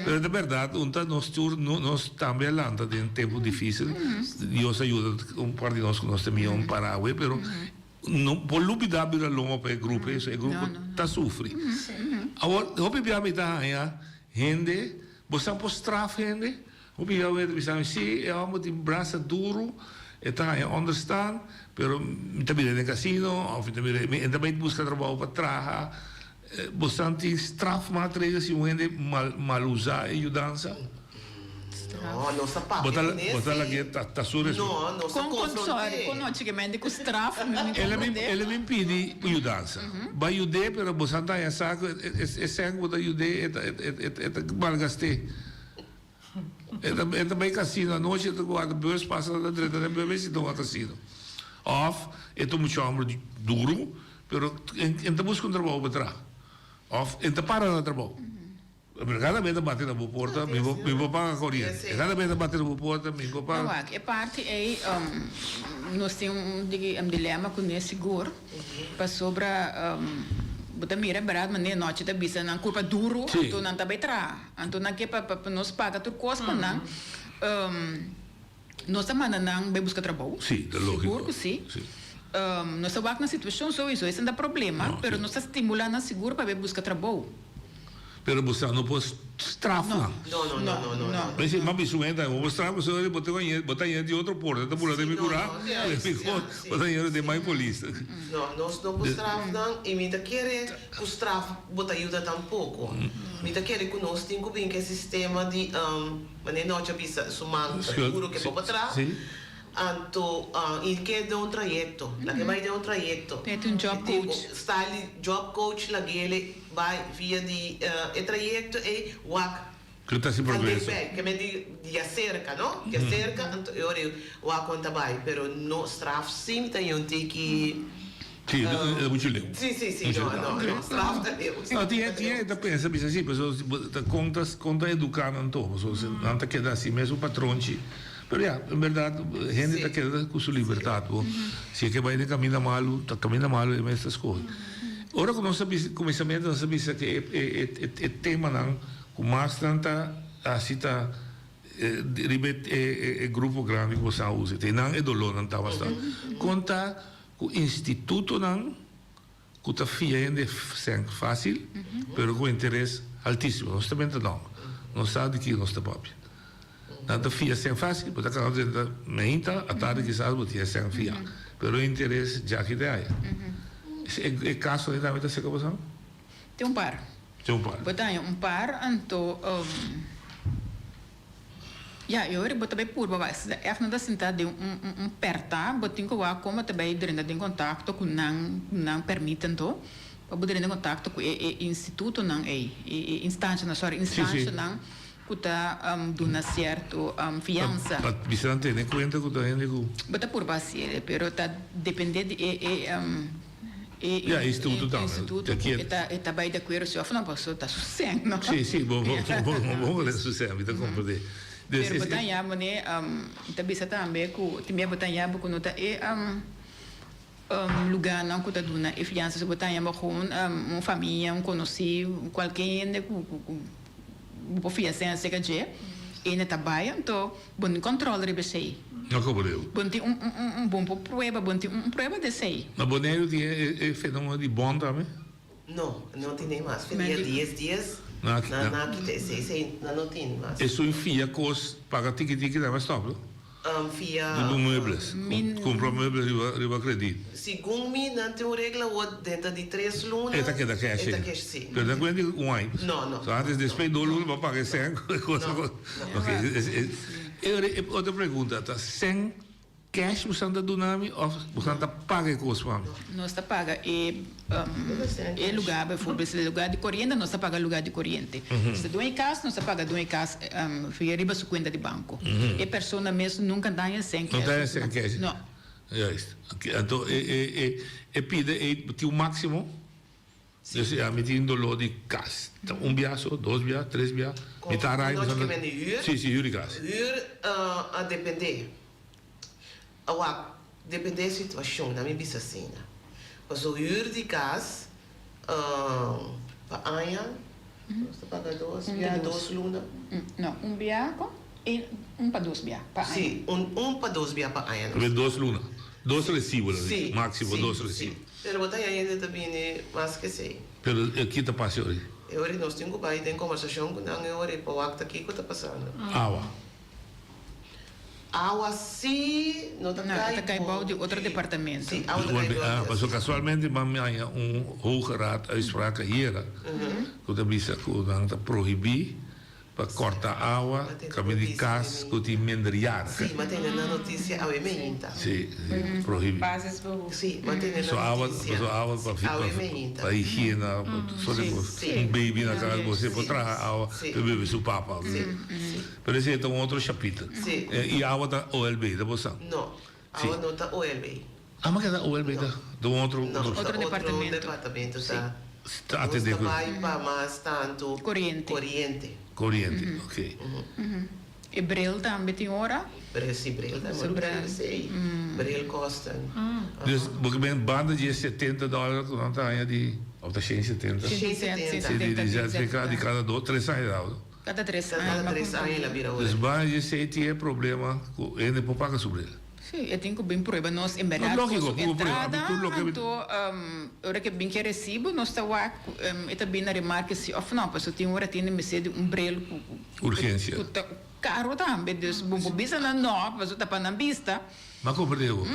Mas de verdade, nós também landa em tempo difícil. Deus ajuda par de nós que nós temos um Paraguai, pero não por lubida bira longo para o grupo, esse grupo está sofre. Agora, o que me dá gente, você pode straf gente, o que eu vejo, sim, é uma de braço duro, está em understand, pero também no casino, também busca trabalho para trabalhar, você tem straf matriz se gente mal usar e ajudança. Não está pago. Botar lá que tá sobre isso. Não, Com antigamente com straf, ele me pede ajudança. Vai ajudar, pero você não tem saco, é sangue da ajudar, é malgastei. É também casino, a noite eu guardo bus passa da direita da bebê se não casino. Off, é muito amor duro, pero então busca trabalho para trás. Off, então para no trabalho. Cada vez bater na porta, me vou pagar a corrente. Cada vez bater na porta, me vou pagar. Não, é parte aí, nós temos um dilema com esse seguro, para sobre, você mira barato, mas noite da bisa não culpa duro, então não tá bem tra, então não quer para nós pagar tudo coisa, não. Nós estamos mandando bem buscar trabalho. Sim, é lógico. Seguro, sim. Nós estamos na situação só isso não dá problema, mas nós estamos estimulando a seguro para buscar trabalho. Pero você não pode strafar. Não. Mas uma pessoa entra, eu vou strafar, você botar dinheiro de outro porta, tá por me curar, botar dinheiro de mais polícia. Não, nós não podemos strafar, e me querer que o straf botar ajuda tampouco. Me querer que nós temos que ter sistema de, mas não já bisa sumando seguro que pode trás. Então, e que dá trajeto, lá que vai dar trajeto. Tem job coach. Está ali job coach, lá que ele vai via de trajeto e wak. Que está sem progresso. Que me de acerca, não? Que acerca, então eu wak conta vai, pero no straf sim tem que Sim, é muito legal. Sim, não, straf também. Não, tinha pensa assim, pessoas conta educar não tô, não tá quedando assim mesmo patrões. Pero em verdade, a gente está querendo com sua liberdade. Se é que vai de caminho malo, está caminho malo e essas coisas. Ora, com nosso começamento, nós sabemos que é tema não, com mais tanta cita é grupo grande que você usa. Tem não é dolor não está bastante. Conta com o instituto não, que está fiando fácil, pero com interesse altíssimo. Nós também não sabe de que nós está papi. Nada fia sem fácil, porque cada vez meinta a tarde que sabe que é sem fia, pero o interesse já que daí. É caso de também essa coisa? Tem um par. Tem um par. Botar um par, então Ja, eu era também por babas. É que não dá sentar de perta, botinho que vai como também dentro de contato com não permitem to, para poder em contato com o instituto não instância não sorry instância não que tá dando certo fiança. Bisa não tem conta com também com. Bota por base, pero tá depende de instituto também. Instituto está bem de acordo se não passou tá sossego, não? Sim, bom sossego, me dá compreender. Pero botan ya mone tá bisa também com timia botan ya com nota lugar não que tá dando e fiança se botan ya com uma família, conhecido, qualquer né com fiança se que je e na trabalho então bom controle de você. Não compreendo. Bom tem bom prova, bom tem prova de sei. Mas boneiro tem fenômeno de bom também? Não tem nem mais. Finia 10 dias. Não tem mais. Isso enfia coisa paga tique não mais stop. Via do muebles. Compra muebles riba crédito. Segundo mim, não tem uma regra dentro de 3 lunas. Esta que é da cash. Sim. Pero não é de wine. Não. Só antes de despedir do lulo para pagar 100 coisa. Ok. Outra pergunta, tá 100 cash você anda donando ou você anda paga coisa para mim? Nós está paga lugar, por exemplo, lugar de corrente, nós está paga lugar de corrente. Se do em casa, nós está paga do em casa, fica riba sua conta de banco. E pessoa mesmo nunca dá sem cash. Não dá sem cash. Não. É isso. Então, pide o máximo. Dus a meteen dolor de cas. Biaso, 2 bias, 3 bias. Met haar rijden. Sim, huur de cas. Huur a depender. Depende da situação, da minha bisa assim. Mas o huur de casa, para amanhã, você paga 2 lunas. Não, biaco e para 2 bias. Sim, para 2 bias para amanhã. 2 lunas. 2 recibos, máximo 2 recibos. Pero botar ainda também é mais que sei. Pero aqui está passando. Eu nós temos que ter conversação com não eu para o acto aqui que está passando. Água sim, não está caindo de outro departamento. Sim, mas casualmente mamãe hoge raad uitspraken hier, que de bisa que não está proibir para cortar água, caminho de casa, que tem minderjarigen. Sim, mas tem na notícia a emenda. Sim, proibir. Sim, mas tem na notícia. Só água para higiene, baby na casa você pode trazer água para beber seu papa. Pero esse é outro capítulo. E água da OLB, da bolsa? Não, água não da OLB. Mas que da OLB da? Do outro departamento. Está atendendo. Vai para mais tanto corrente. Ok. E Bril também tem hora? Bril também sei. Bril custa. Dus porque banda de $70 não está de ou tá 170. De cada 2, 3 anos. Cada 3 anos ela vira hora. Dus banda de 7 é problema, ele não paga sobre ele. Sim, eu tenho que bem proíba nós em verdade entrada, então hora que bem que recibo nós está lá e também na remarca se of não, porque tem hora tem me ser brelo urgência. Caro também, dus bom bisa não, mas tá para na vista. Mas compreendeu?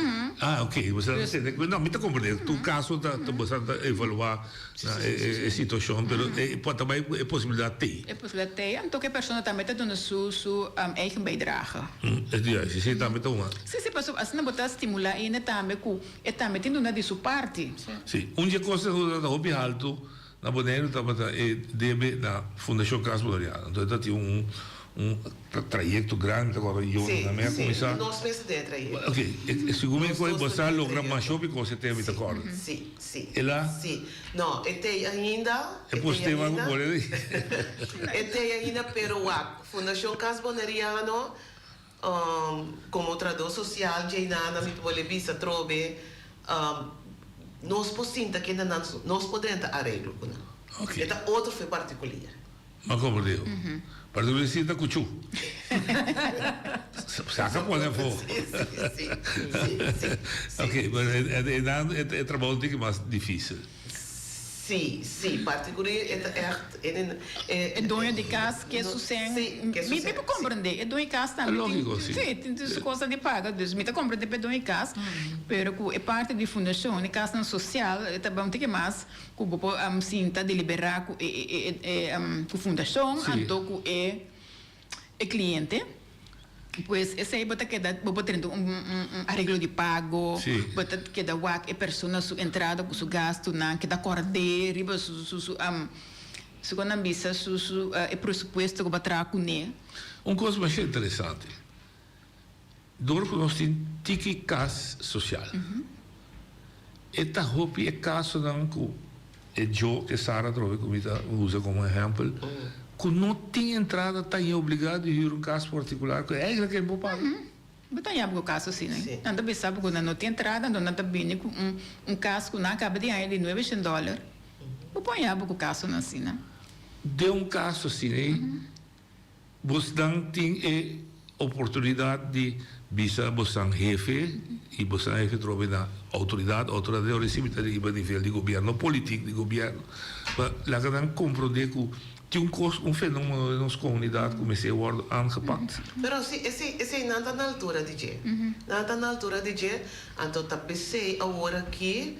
Ok. Você não me está compreendendo. Tu caso você evaluar a situação, mas pode também é possibilidade ter. É possibilidade ter. Então que a pessoa também está dando sua eigen bijdrage. Sim, também está uma. Sim, pessoa assim não botar estimular ainda também que também tendo na de sua parte. Sim. Uma coisa da hobby alto na Bonaire também deve na Fundação Casa Bolariana. Então tem trajecto grande agora eu na minha comissão. Nós mesmos de trajecto. Ok, segundo me você logra mais shopping que você tem muito acordo. Sim. E lá? Sim. Não, tem ainda. É possível que pode. Tem ainda pero a Fundação Casa Bonariano como trabalhador social de nada me pode visa trobe nós possível que nós podemos arreglo com. Ok. Eta outro foi particular. Mas como deu? Particular sim da cuchu. Saca qual é fogo? Sim. Ok, mas é trabalho que mais difícil. Sim, particular é dono de casa que é sucesso. Me para compreender, é dono de casa também. Lógico, sim. Tem coisa de paga, me para compreender é dono de casa, pero é parte de fundação, de casa social, é também tem que mais que o sinta deliberar com fundação, então é cliente. Pues esse aí bota que dá tendo arreglo de pago, bota que dá a pessoa sua entrada com seu gasto na que dá corder, riba su quando ambisa su e pressuposto que batra com né. Coisa mais interessante. Door que nós temos tiki cas social. Eta hopi é caso não que é Joe que Sara trove como usa como exemplo. Que não tem entrada, está obrigado a ir caso particular, que é que é bom pagar. Mas tem algum caso assim, né? Nada bem sabe que não tem entrada, não está bem com caso que não acaba de ganhar de $900. Não põe algo caso assim, né? De caso assim, né? Você não tem oportunidade de bisa você jefe e você jefe trova na autoridade recebe de nível de governo, político de governo. Mas lá que não compreende que tem fenômeno na nossa comunidade como esse word aangepakt. Pero esse nada na altura DJ. Nada na altura DJ, então tá pensei agora que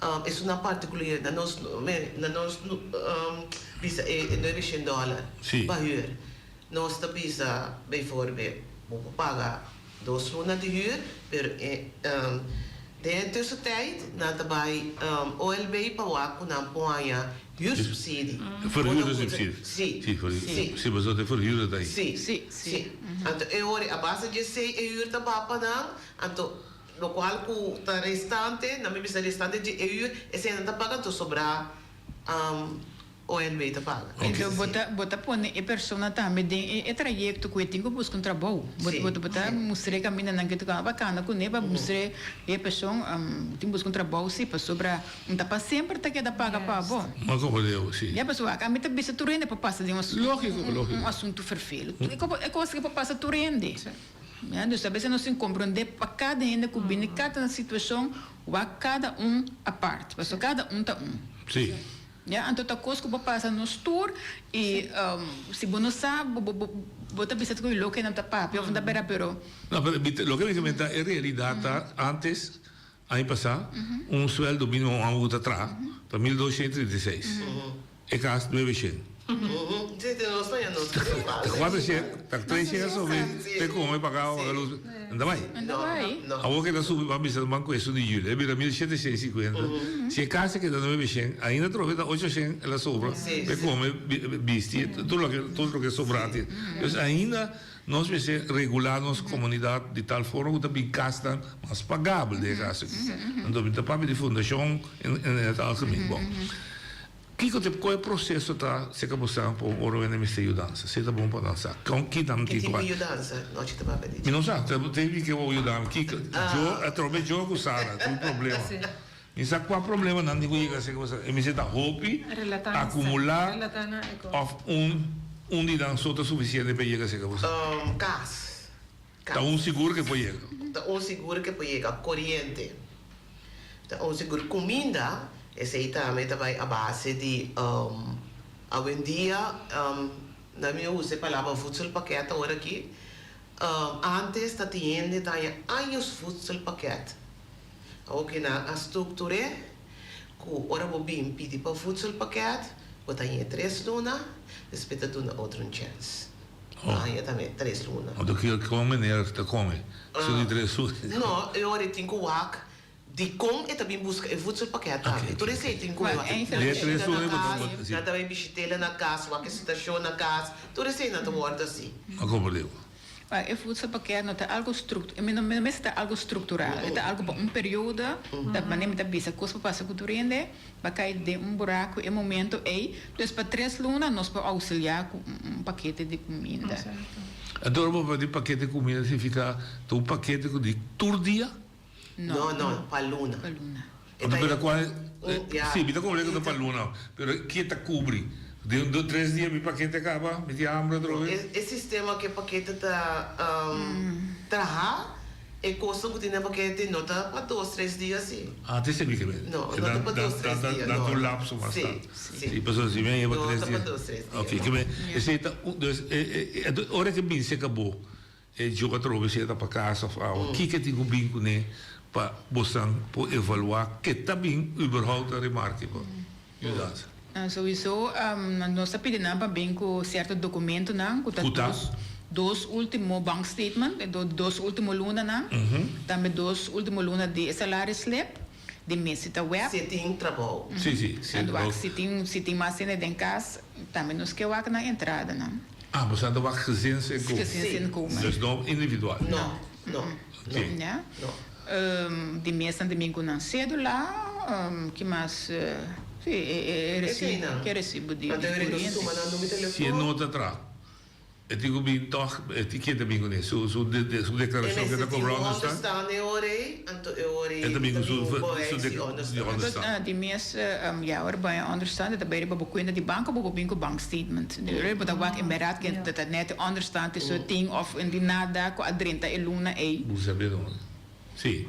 é uma particular na nós bisa $900 per huur. Nós tá bisa bijvoorbeeld vou pagar 2 lunas de huur per de tussentijd na daarbij OLB para na ponha huursubsidie. Voor huursubsidie? Sim, mas até voor huur daí. Sim. Então eu ora a base de sei huur da papa não, então no qual o tá restante, na minha restante de huur, esse ainda paga to sobrar OLB tá paga. Então bota põe a pessoa também tem trajeto que tem que buscar trabalho. Bota mostrar caminho na que tá bacana com neba mostrar a pessoa tem buscar trabalho sim para sobrar não tá para sempre tá que dá paga para bom. Mas como eu sim. E a pessoa a mim tá bisa turende para passar de um assunto ferfelo. É coisa que para passar turende. Então, às vezes, nós se compreender para cada gente que vem, cada situação, vai cada a parte, porque cada tá Sim. Então, a coisa que passa no tour e se você não sabe, você precisa que o que não está papo, não está bem pero. Não, pero lo que me comenta é realidade antes, ano passado, sueldo mínimo a outra atrás, para 1.236. É caso 900. Quatro tá 300 sobre te come pagar a luz. Anda vai. A boca da sub vai bisa banco isso de julho, é vira 1.750. Se casa que dá 900, ainda trova 800 ela sobra. Te come bisti, tudo que sobrate. Então ainda nós precisamos regular nossa comunidade de tal forma que também gastam mais pagável de caso. Então o papel de fundação em algemeen bom. Qual é o processo da se capoção para o organizar essa dança? Se está bom para dançar? Com que dança? Que tipo de dança? Não te vai pedir. Eu não sei, tem que eu ajudar. Eu trouxe jogo Sara, tem problema. E sabe qual é o problema? Não digo que se capoção. Eu me sinto roupa, acumular, de dança outra suficiente para chegar a se capoção. Gás. Tá seguro que pode chegar. Tá seguro que pode chegar. Corrente. Tá seguro comida. Esse aí também vai a base de hoje em dia na minha usa a palavra voedselpakket agora aqui antes da tienda tinha anos voedselpakket ook na a estrutura que ora vou bem pedir para voedselpakket botar em 3 lunas depois da duna outra chance aí também 3 lunas do que come maneira que come se de 3 lunas não eu ora tenho que die kom e também busca o voedselpakket também. Então esse tem como na também bichitela na casa, uma estação na casa. Tudo isso não tá assim. Não compreendo. O voedselpakket não está algo algo estrutural. Está algo para período, da maneira da bisa, coisa para passar com turende, para cair de buraco e momento aí, então para 3 lunas nós para auxiliar com paquete de comida. Então vou pedir paquete de comida significa paquete de todo dia. No, para luna. Pero qual? Sim, me dá como que para luna, pero que está cobre. De 3 dias mi paquete acaba, me dá hambre outra vez. Esse sistema que paquete tá trabalhar e custa que tem paquete não tá para 2, 3 dias assim. Ah, tem sempre que ver. Não tá para 2, 3 dias. Dá um lapso bastante. Sim, passou assim, vem eu 3 dias. Não tá para 2, 3 dias. Ok, que bem. Esse tá, hora que bem se acabou. E joga trove se tá para casa, o que tem com bingo né? Para você evaluar que também überhaupt a remarque sowieso nós pedimos para bem com certo documento não que 2 últimos bank statement, 2 últimos lunas, também 2 últimos lunas de salário slip, de mês da web. Se tem trabalho. Sim. Se tem mais cena em casa, também nos que eu na entrada, não. Ah, mas anda uma residência em comum. Residência em comum. Dus não individual. Não. Né? De mês a domingo não cedo lá, que mais... recibo de corrente. Se é nota atrás. Eu digo bem, toch, que é domingo, né? Sua declaração que está cobrando está? É domingo, de mês, ora bem, understand, dat bij de boekwinnen die banken, boekwinnen bank statement. De dat wat in beraad kent, dat het net understand is, zo'n ding of in die nada, ko adrenta e luna e. Hoe sabe não? Sim,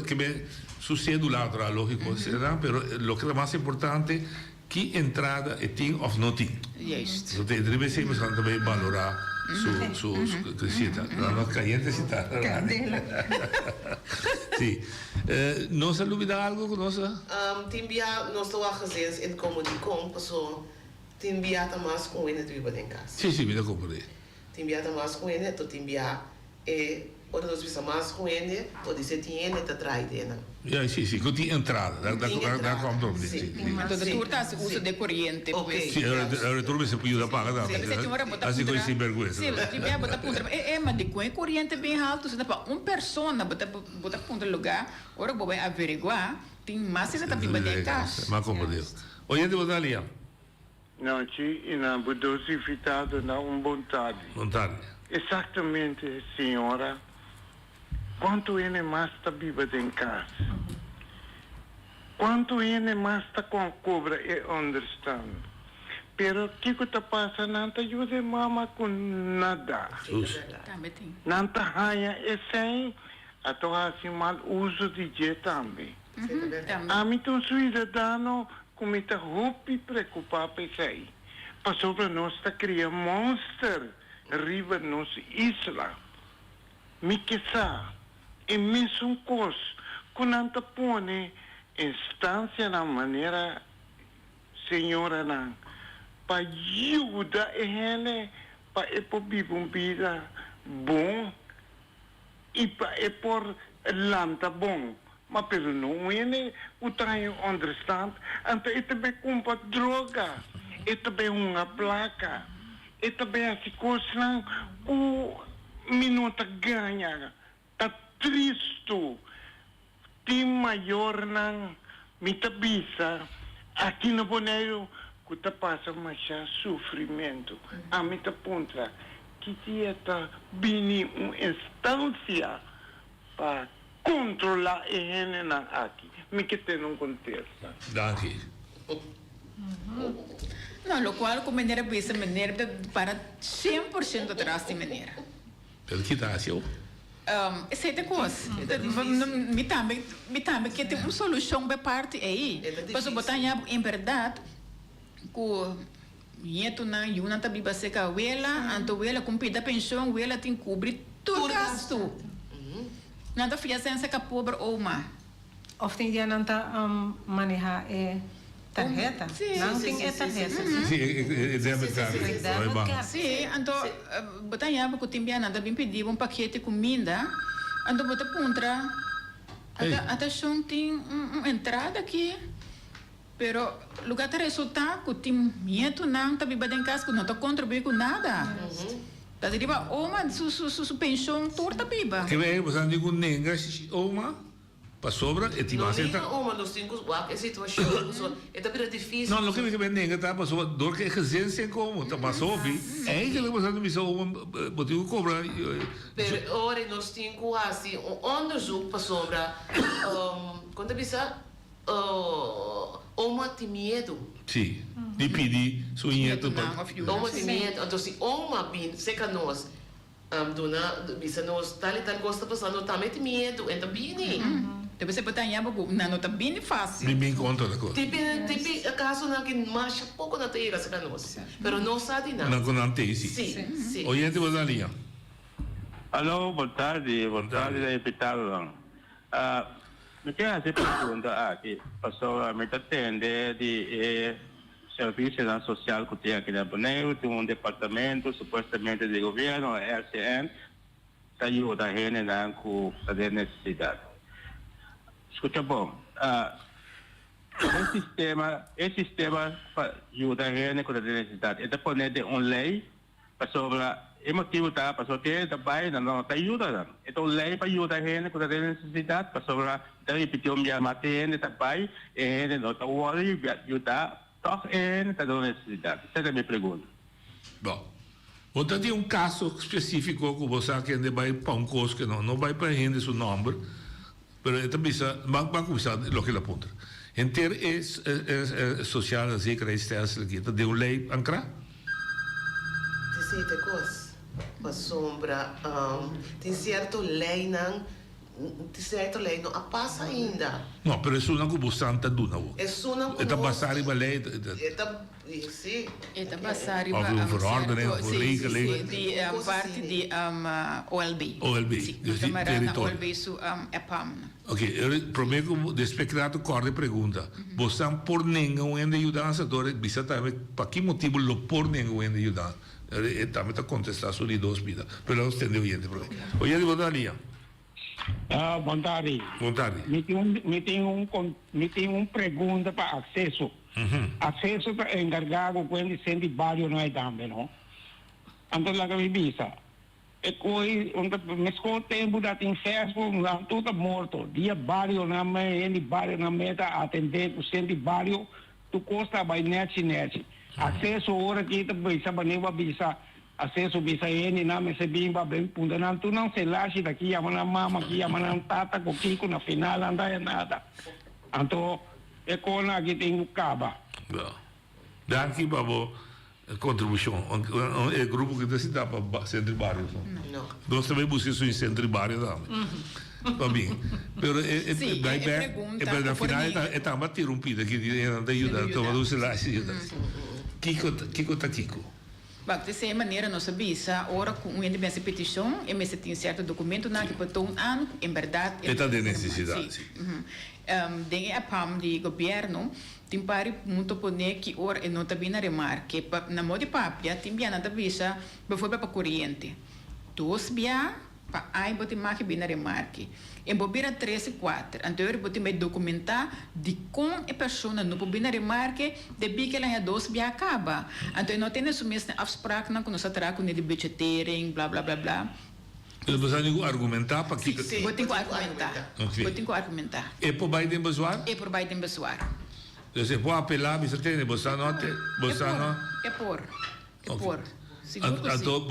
que me sucede lá atrás, lógico, será, pero lo que é mais importante que entrada é tem ou não tem. Juist. Então, deve sempre também valorar sua crescita. Não caliente se está. Sim. Nós dúvida algo com nós? Timbia, nós estamos a fazer em comunicação, pessoal. Timbia está mais com ele do que em casa. Sim, me dá compreender. Timbia está mais com ele, tu timbia é ora nós vamos mais com ele, pode ser tinha ele tá atrás dele. Sim, que tem entrada, da compra. Sim. Então, a turta se usa de corrente. Sim, a turma se pode pagar da. Assim que sem vergonha. Sim, tiver botar ponto. Mas de com corrente bem alto, se dá para uma pessoa botar ponto lugar, ora vou averiguar, tem mais se tá bem de casa. Mas como Deus. Olha de botar ali. Não, e na bodosificado na vontade. Vontade. Exatamente, senhora. Quanto ele mais está viva em casa? Quanto ele mais está com a cobra, eu understand. Pero o que está passando, não está ajudando mama com nada. Não está raia, é sem, até assim mal uso de jeito também. A mim tem um cidadão que está muito preocupado com isso aí. Passou para nós está criando monstro riba nossa isla. Me que sabe. E mesmo coisa, quando a põe instância na maneira, senhora, não, para ajudar ele, para viver uma vida bom e para por lanta bom. Mas pelo não ele, o trabalho understand, então ele também compra droga, ele também uma placa, ele também assim coisa não, o minuto ganha. Triste, tem maior não me tabisa aqui no Boneiro que está passando mais sofrimento. A mim está ponta que está vindo uma instância para controlar a gente aqui. Me que tem um contexto. Danke. Não, o qual com maneira bisa maneira para 100% atrás de maneira. Pelo que dá, senhor? Essa é a coisa. Me também que tem uma solução para parte aí. Mas botar em verdade, que nieto na yuna tá biba seca ela, anto ela cumprir a pensão, ela tem que cobrir tudo gasto. Não tá filha sem seca pobre ou má. Of tem dia não tá manejar tarjeta? Não tem tarjeta. Sim, então, botar em água que tem bem nada, bem pedir um paquete de comida, então botar contra, até chão tem uma entrada aqui, pero lugar de resultado que tem medo não, tá bem em casa, que não tá contribuindo com nada. Tá deriva, uma su pensão torta biba. Que bem, você não diz nenga, uma para sobra e ti mais entra. Não, mas nós temos que situação, é também difícil. Não, o que me nenga tá para sobra, dor que resistência como, tá para sobra. É que você não me só botou cobra. Pero ora nós temos assim onderzoek para sobra. Quando bisa uma tem medo. Sim. De pedir sua nieto para. Uma tem medo, então se uma bin seca nós dona bisa nós tal coisa passando também tem medo, então bini. Depois você botar em água, não tá bem fácil. Bem conta da coisa. Tipo, caso não que marcha pouco na teira seca nós, pero não sabe nada. Não tem sim. Sim. Oyente boa linha. Alô, boa tarde, deputado. Me quer fazer pergunta aqui, passou a me atender de serviço social que tem aqui na Bonaire, tem um departamento supostamente de governo, a RCN, que ajuda a gente com a necessidade. Escuta bom, esse sistema ajuda a gente com a necessidade. Ele põe de uma lei para sobre o motivo tá para ter também não tá ajuda. Então lei para ajudar a gente com a necessidade para sobre daí pediu minha matéria também e a gente não tá worry ajudar só a gente tá dando necessidade. Essa é a minha pergunta. Bom, você tem caso específico que você quer vai para coisa que não vai para a gente seu nome, mas também vai começar o que ele aponta. Em termos social e zekerheidsstelsel aqui, tá de uma lei ancra? Tem coisa, para sombra, tem certo lei não passa ainda. Não, mas isso não é bastante duna. Isso não é passar uma lei. Sim. É passar uma verordening, uma lei. De parte de OLB. OLB. Sim, na OLB su EPAM. Ok, prometo de espectador corre pergunta. Você por nenhum ende ajudança, bisa também para que motivo lo por nenhum ende ajudança? Também está contestar sobre duas vidas. Pero não entendeu o ente problema. Oye, de botaria. Boa tarde. Boa tarde. Me tem uma pergunta para acesso. Acesso é encarregado quando sente vários não é também, não? Então lá que me bisa. E coi mesmo tempo da tem Facebook, lá tudo morto. Dia vários na meta, vários na meta atender sente vários tu costa vai net. Acesso hora que tu bisa baneva bisa acesso bisa ele na me se bimba bem punta não tu não se laxe daqui a mama aqui a mana tata com kiko na final anda é nada. Então é cona que tem o caba. Daqui babo contribuição. É grupo que decide para centro bairro. Não. Nós também buscamos em centro bairro também. Tá bem. Mas na final está interrompida aqui de ajuda, tomando se laxe. Kiko tá Kiko. Bom, dessa maneira, nós sabemos, ora com uma petição, e me tem certo documento, que para um ano, em verdade... É de necessidade. Tem a PAM de governo, tem para muito poder que ora não está bem na remarca, na modo de papia, tem bem nada visa, foi para corrente. Dois bia, para aí botar mais que bem na remarca. Em bobira 3 e 4, então eu botar mais documentar de como a pessoa não pode na remarca, de bem que ela é dois bia acaba. Então não tem isso mesmo afspraak não quando se trata com de budgetering, blá blá blá blá. Você tem que argumentar para que... Sim, vou ter que argumentar. Vou ter que argumentar. É por baixo de embaixar? É por baixo de embaixar. Você pode apelar, você tem, você não... É por. Então,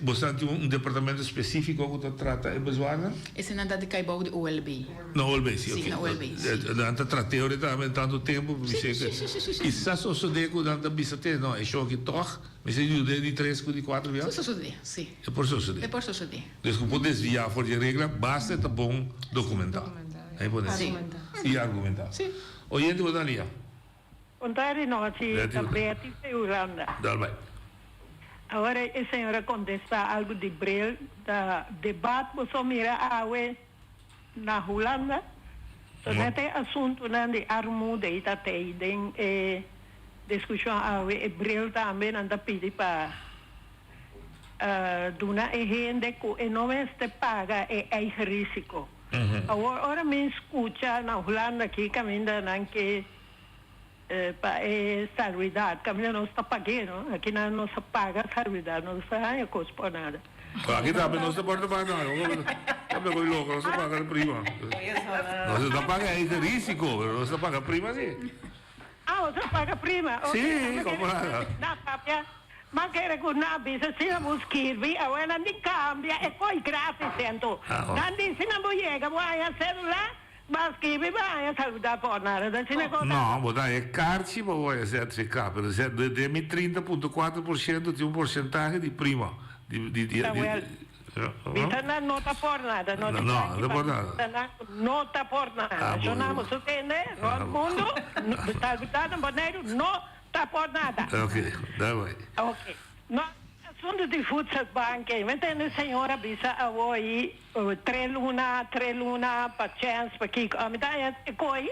você tem um departamento específico que trata embaixar? Esse não dá de caibau de OLB. Na OLB, sim. Sim, na OLB. Não tratei também tanto tempo. E se só sucede que não tem, não, é só que toca, mas é de 3 de 4 anos? Só sucede, sim. É por suceder. É por suceder. Desculpa desviar fora de regra, basta estar bom documentar. Aí pode ser. E argumentar. Sim. Oyente, boa tarde. Boa tarde, noite. Gabriete de Holanda. Dá bem. Agora, a senhora contesta algo de breve da debate, você mira a na Holanda. Então, tem assunto de armuda e tem discussão a breve também, anda pedir para dona a gente que não se paga é risco. Agora me escuta na Holanda aqui, caminhando que para salubridade, caminho não está pagando, aqui não se paga salubridade, não se paga coisa por nada. Aqui também não se pode pagar, também foi louco, não se paga prima. Não se paga é risco, não se paga prima, sim. Você paga prima? Sim, como nada. Na papia, mas quer que na bisa se não escrever, agora não cambia, é coisa grátis, então. Não diz se não chega, vai a celular. Mas que vai a saludar por nada, não, vou dar é carte, vou certificar, mas é de 30,4% de porcentagem de prima. Não está por nada. Não está por nada. Não está por nada. Eu não se entende, todo mundo, saludar no banheiro, não está por nada. Ok, dá bem. Ok. Assunto de futsal banca, entende, senhora, bisa a oi, 3 luna, para chance, para que a metade é coi,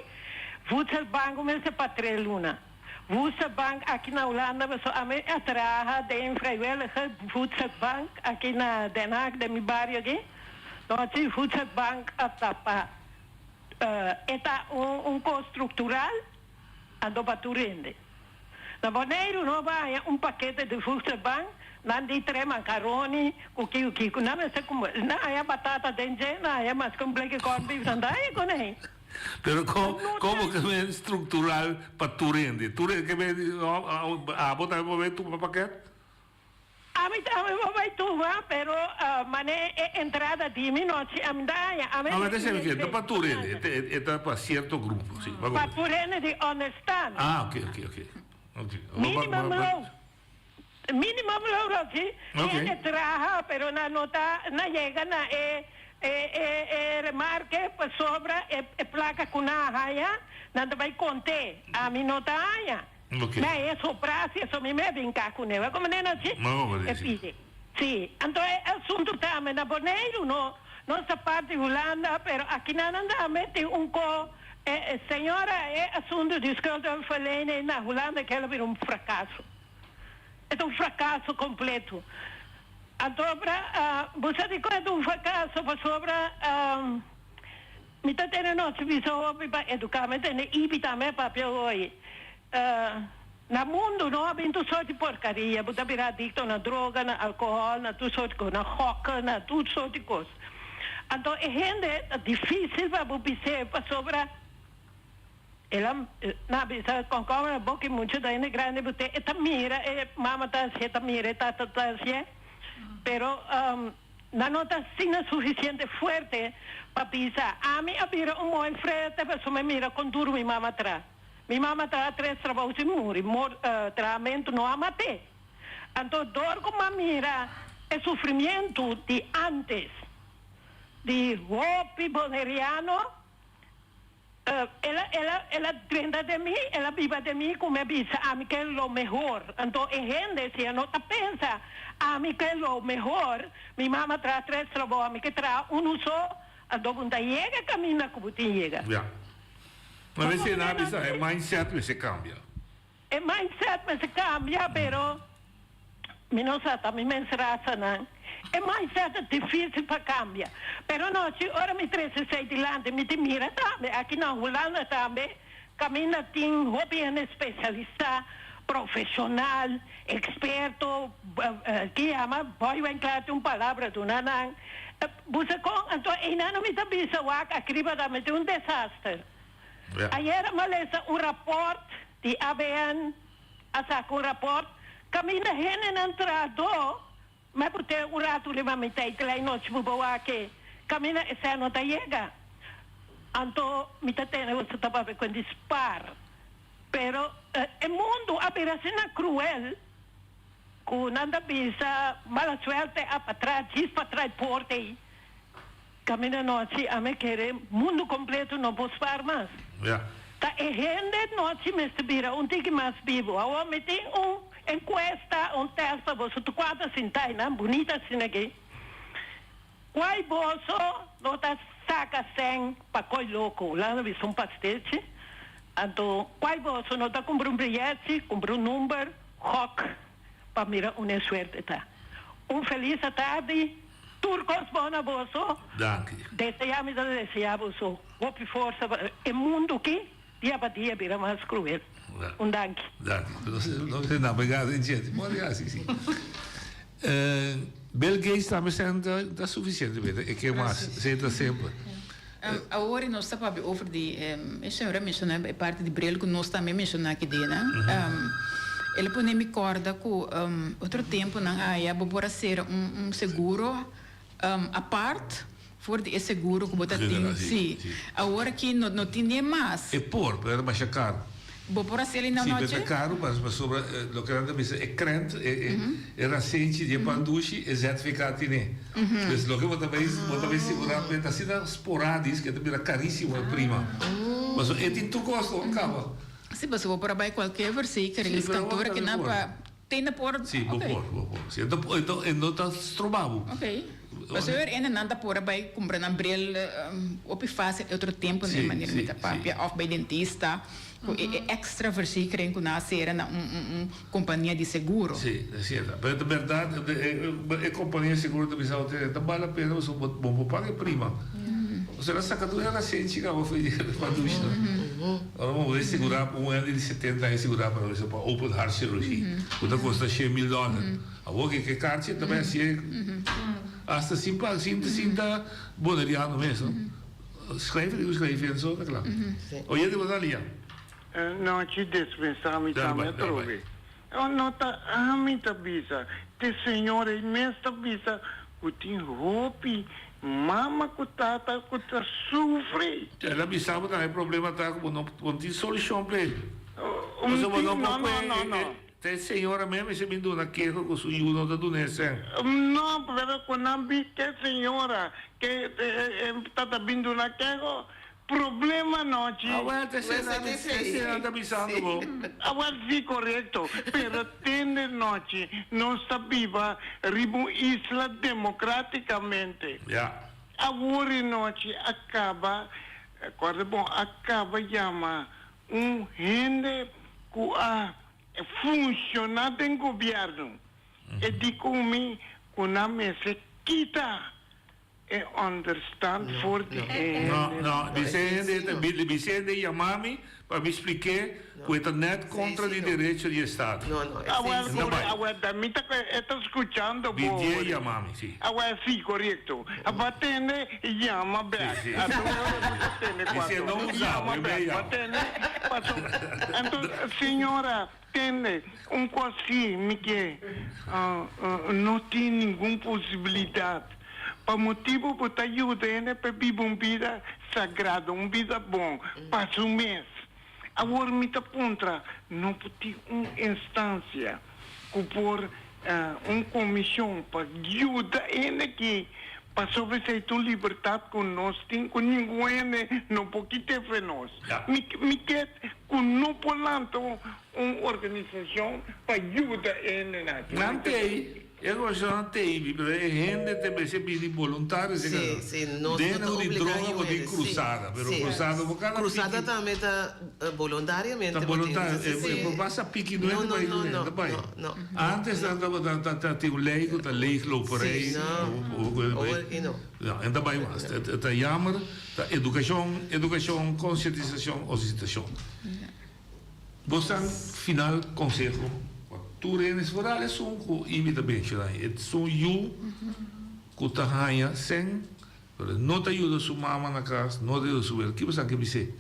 futsal banco, mas é para 3 luna. Voedselbank aqui na Holanda, we zo aan atraha de een vrijwillige voedselbank aqui na Den Haag, de mi barrio aqui. Então, sim, voedselbank atapa. Eta co structural ando paturende. Na boneiro não vai paquete de voedselbank, nan di 3 macaroni, cuqui, não é como, não é batata dentro, não é mais complexo corn beef, não é com ele. Pero como que é estrutural para Turende? Turende que é botar tu paquete? A mim também vai tu, pero mané entrada de minutos, a mim mas deixa eu ver, para Turende, é para certo grupo, sim. Para Turende de understand. Ok. Minimum low, sim. É traja, pero na nota, na chega na remarque sobre placa com a raia, nada vai conter a minota raia. Okay. Na isso prazo, isso me vem cá com ela, como nem assim. Sim, então é assunto também na boneiro, nossa parte Holanda, pero aqui na Holanda tem senhora é assunto de escola falei na Holanda que ela vira fracasso. É fracasso completo. Então, você diz que é fracasso sobre me está tendo nosso visão para educar, mas tem IBI também para hoje. No mundo não há muito sorte de porcaria, você virar adicto na droga, na álcool, na tudo sorte de coisa, na roca, na tudo sorte de coisa. Então, é difícil para você sobre ela na bisa concorda um pouco muito da grande porque esta mira mama tá esta mira tá pero na nota sim é suficiente forte para pisar a mim abrir bom frente para me mira com duro minha mama atrás três trabalhos e tratamento não amate então dor como a mira é sofrimento de antes de golpe boneriano. Ela treinta de mim, ela vive de mim como avisa a mim que é o melhor. Então, a gente, se não pensa a mim que é o melhor, minha mama traz 3 trabalhos, a mim que traz só, então, quando chega, caminha como tem chega. Mas você não avisa, é mindset, mas você cambia. É mindset, mas você cambia, pero, não sei, também me raça, não. É mais difícil para cambiar. Pero não, se ora me traz sai de lá, me mira também. Aqui na Holanda também, caminha tem hobby especialista, profissional, experto, que ama, pode entrar uma palavra do nanang. Você com, então, ainda não me está pensando, aqui vai um desastre. Ayer malesa rapport de ABN, asa um rapport, caminha gente entrado. Mas porque o rato leva me tem três noites para boa que caminha essa não tá chega. Então me tá tendo você tá para com dispar. Pero o mundo a cena cruel com nada bisa mala suerte a para trás porte. Caminha noite a me querer mundo completo não posso fazer mais. Tá gente noite me subira tique mais vivo. Agora me tem encuesta, teste, você tu quadra sentai, não? Bonita assim aqui. Qual bolso não tá saca sem para coi louco, lá não são pastete. Então, qual bolso não tá comprar bilhete, comprar número, rock, para mirar uma suerte tá. Feliz tarde, turcos bona bolso. Danke. Desejamos bolso. Boa força, o mundo aqui, dia para dia, vira mais cruel. Danke. Non sei navigato in gente, ma sì. Bill Gates também está suficiente, e que mais? Senta sempre. Agora nós estamos over de, a senhora mencionou a parte de Brel que nós também mencionamos aqui dentro. Ele pode me corda que outro tempo na área para ser seguro a parte for de seguro que você tem. Sim. Agora que não tem mais. É era mais caro. Vou por assim ali na noite? Sim, é caro, mas sobre o que anda é crente, é recente de pandushi, é certificado né. Mas o que você também seguramente assim na esporádico, que também é caríssimo prima. Mas é de tu gosta, não acaba. Sim, mas vou por aí qualquer versículo, aqueles cantores que não tem na porta. Sim, vou por. Sim, então está estrobado. Ok. Mas eu ainda não dá por aí comprar um bril op fácil outro tempo né maneira de papia of by dentista extra versículo com na ser na companhia de seguro. Sim, é certo. Mas na verdade a companhia de seguro também sabe que não vale a pena você bom pagar prima. Você não saca tudo na gente que eu fui para ducha. Agora vamos segurar um ano de 70 anos segurar para você para open heart cirurgia. Quanto custa $100,000. A outra que carta também assim hasta assim da boneriano mesmo. Escreve só, tá claro. Olha de bonaria. Não te dispensar me também trove. Eu não tá a mim tabisa. Te senhora imensa bisa que tem roupa. Mama kutata kuta sofre. Ela me sabe que o problema tá como não tem solução para ele. Não. Tem senhora mesmo se me dá queixa com sua ajuda da donência. Não, pero quando não vi que senhora que está vindo na queixa, problema não tinha. Agora você anda pensando bom. Agora sim, correto. Pero tende noite não está viva ribo isla democraticamente. Agora noite acaba, acaba chama gente que funciona em governo. E digo me que não me se quita. Understand for the No, Vicente chiamami para me explicar que é net contra o direito de Estado. Agora, me está escuchando. Vicente chiamami, sim. Agora, sim, correto. Batende e chama back. Você não usava, então, senhora, tende coisa assim, que não tem nenhuma possibilidade. Para motivo por estar ajudando para viver uma vida sagrada, uma vida bom, passa um mês. Agora me aponta, não pode ter uma instância que por uma comissão para ajudar ele aqui, para sobresair a liberdade que nós temos, que ninguém não pode ter para nós. Me quer que não pode uma organização para ajudar ele. Não tem. Eu acho que não tem, mas a gente também se pede voluntários. Sim, não dentro de droga pode ir cruzada, mas cruzada por cada cruzada também está voluntariamente. Está voluntário, passa pique não é não. Antes tinha lei que a lei lo por aí. Não, ainda vai mais. Está jammer, educação, conscientização, ocitação. Você final conselho. Turenes vooral zo'n ko imita bench lá. Het zo'n you kuta hanya sen, não te ajuda sua mama na casa, não te ajuda sua ele. Que você quer dizer?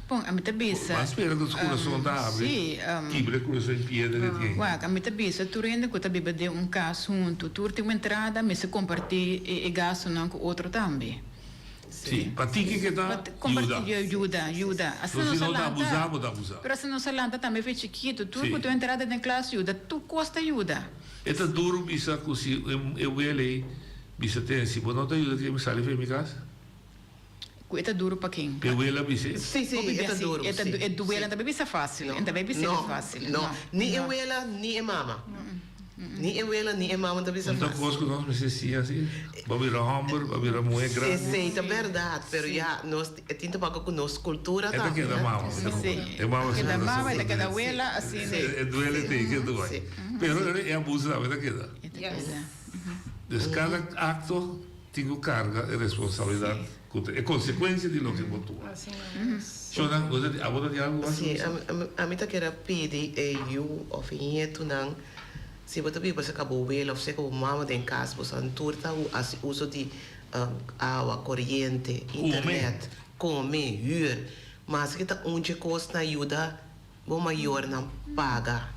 Bom, a mim também isso. Mas espera que os corações da abre. Sim. Quebra coração em piedra de quem? Ué, a mim também isso. Turende que também de caso junto. Tur tem uma entrada, mas se compartilha e gasto não com outro também. Sim, para ti que dá ajuda. Assim não está abusado, Mas se não se lanta também foi chiquito, tu com tua entrada na classe ajuda, tu custa ajuda. É duro bisa que se eu ele bisa tem se não te ajuda que me sale para minha casa. É duro para quem? Eu ele bisa. Sim, é duro. É duro, também bisa fácil, também bisa fácil. Não, nem eu ela, nem a mama. Ni ela ni mama também se faz. Então coisa que nós precisamos assim, para virar hamburger, para virar moeda grande. Sim, é verdade, pero já nós temos para com nossa cultura também. É daqui da mama. É mama. É da mama, é daqui da abuela, assim. É do ele tem que doer. Pero é abuso da vida. Então cada acto tem carga e responsabilidade. É consequência de lo que botou. Shona, você aborda de algo assim? Sim, a mim tá queira pedir eu ofereço não. Se você vive você acabou ver, ou você como mama em casa, você turta o uso de água, corrente, internet, comer, huur, mas que tá onde custa ajuda, o maior não paga.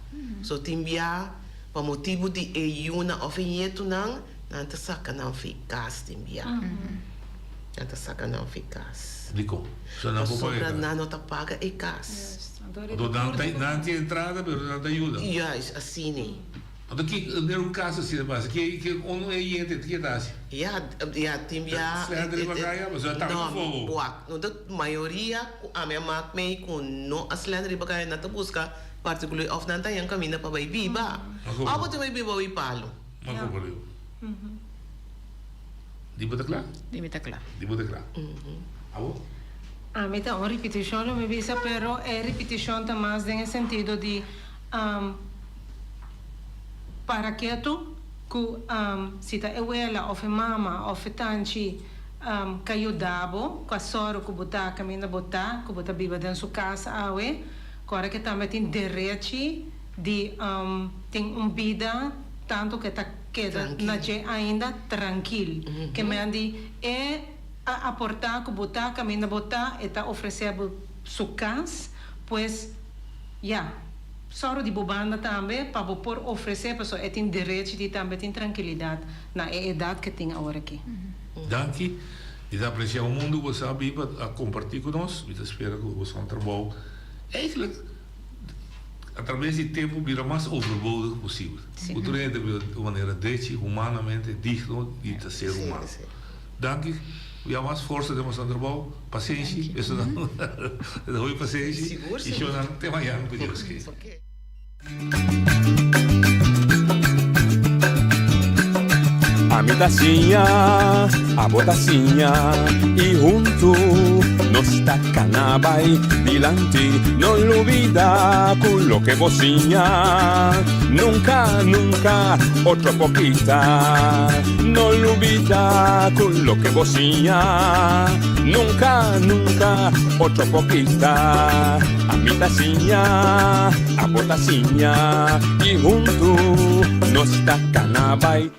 So timbia, para motivo de ajuda oferecer não tá saca não eficaz timbia. Não tá saca não eficaz. Dico, só não vou pagar. Não tá paga eficaz. Não tem entrada, mas não tem ajuda. Assim nem. Então, que um caso assim, mas que um é gente que dá assim. Tem já. Não, a maioria a minha mãe com não a slender de bagaia não busca particular of não tem caminho para vai viva. Ah, você vai viva vai palo. Di bota klaar? Di mita klaar. Di bota klaar. Abo? A mí está una repetición, me visa, pero es repetición más en el sentido de para que tú, si ta abuela, o mama, o tanchi, caiu dabo, com a soro, que botar, caminha botar, que botar biba dentro sua casa, awe, agora que também tem direito de tem vida, tanto que tá queda na ainda tranquilo, que me andi aportar, que botar, caminha botar, e tá oferecendo sua casa, pois, soro de bobanda também, para por oferecer a pessoa, tem direito de também tem tranquilidade na idade que tem agora aqui. Dank. E dat apreciar o mundo, você sabe, a compartilhar conosco. E espero que você um trabalho, eigenlijk, através de tempo, vira mais overbodig possível. O treino de maneira direta, humanamente, digno de ser humano. Dank je. Ja, mais força de mais trabalho, paciência, isso não, da boa paciência. E já não tem mais ano para Deus que. A mi tacinha, a botacinha e junto nos tacanabay dilante, no lo olvida con lo que bocinha. Nunca, nunca, otra poquita, no lo olvida con lo que bocinha. Nunca, nunca, otra poquita. A mi tacinha, a botacinha y junto nos tacanabay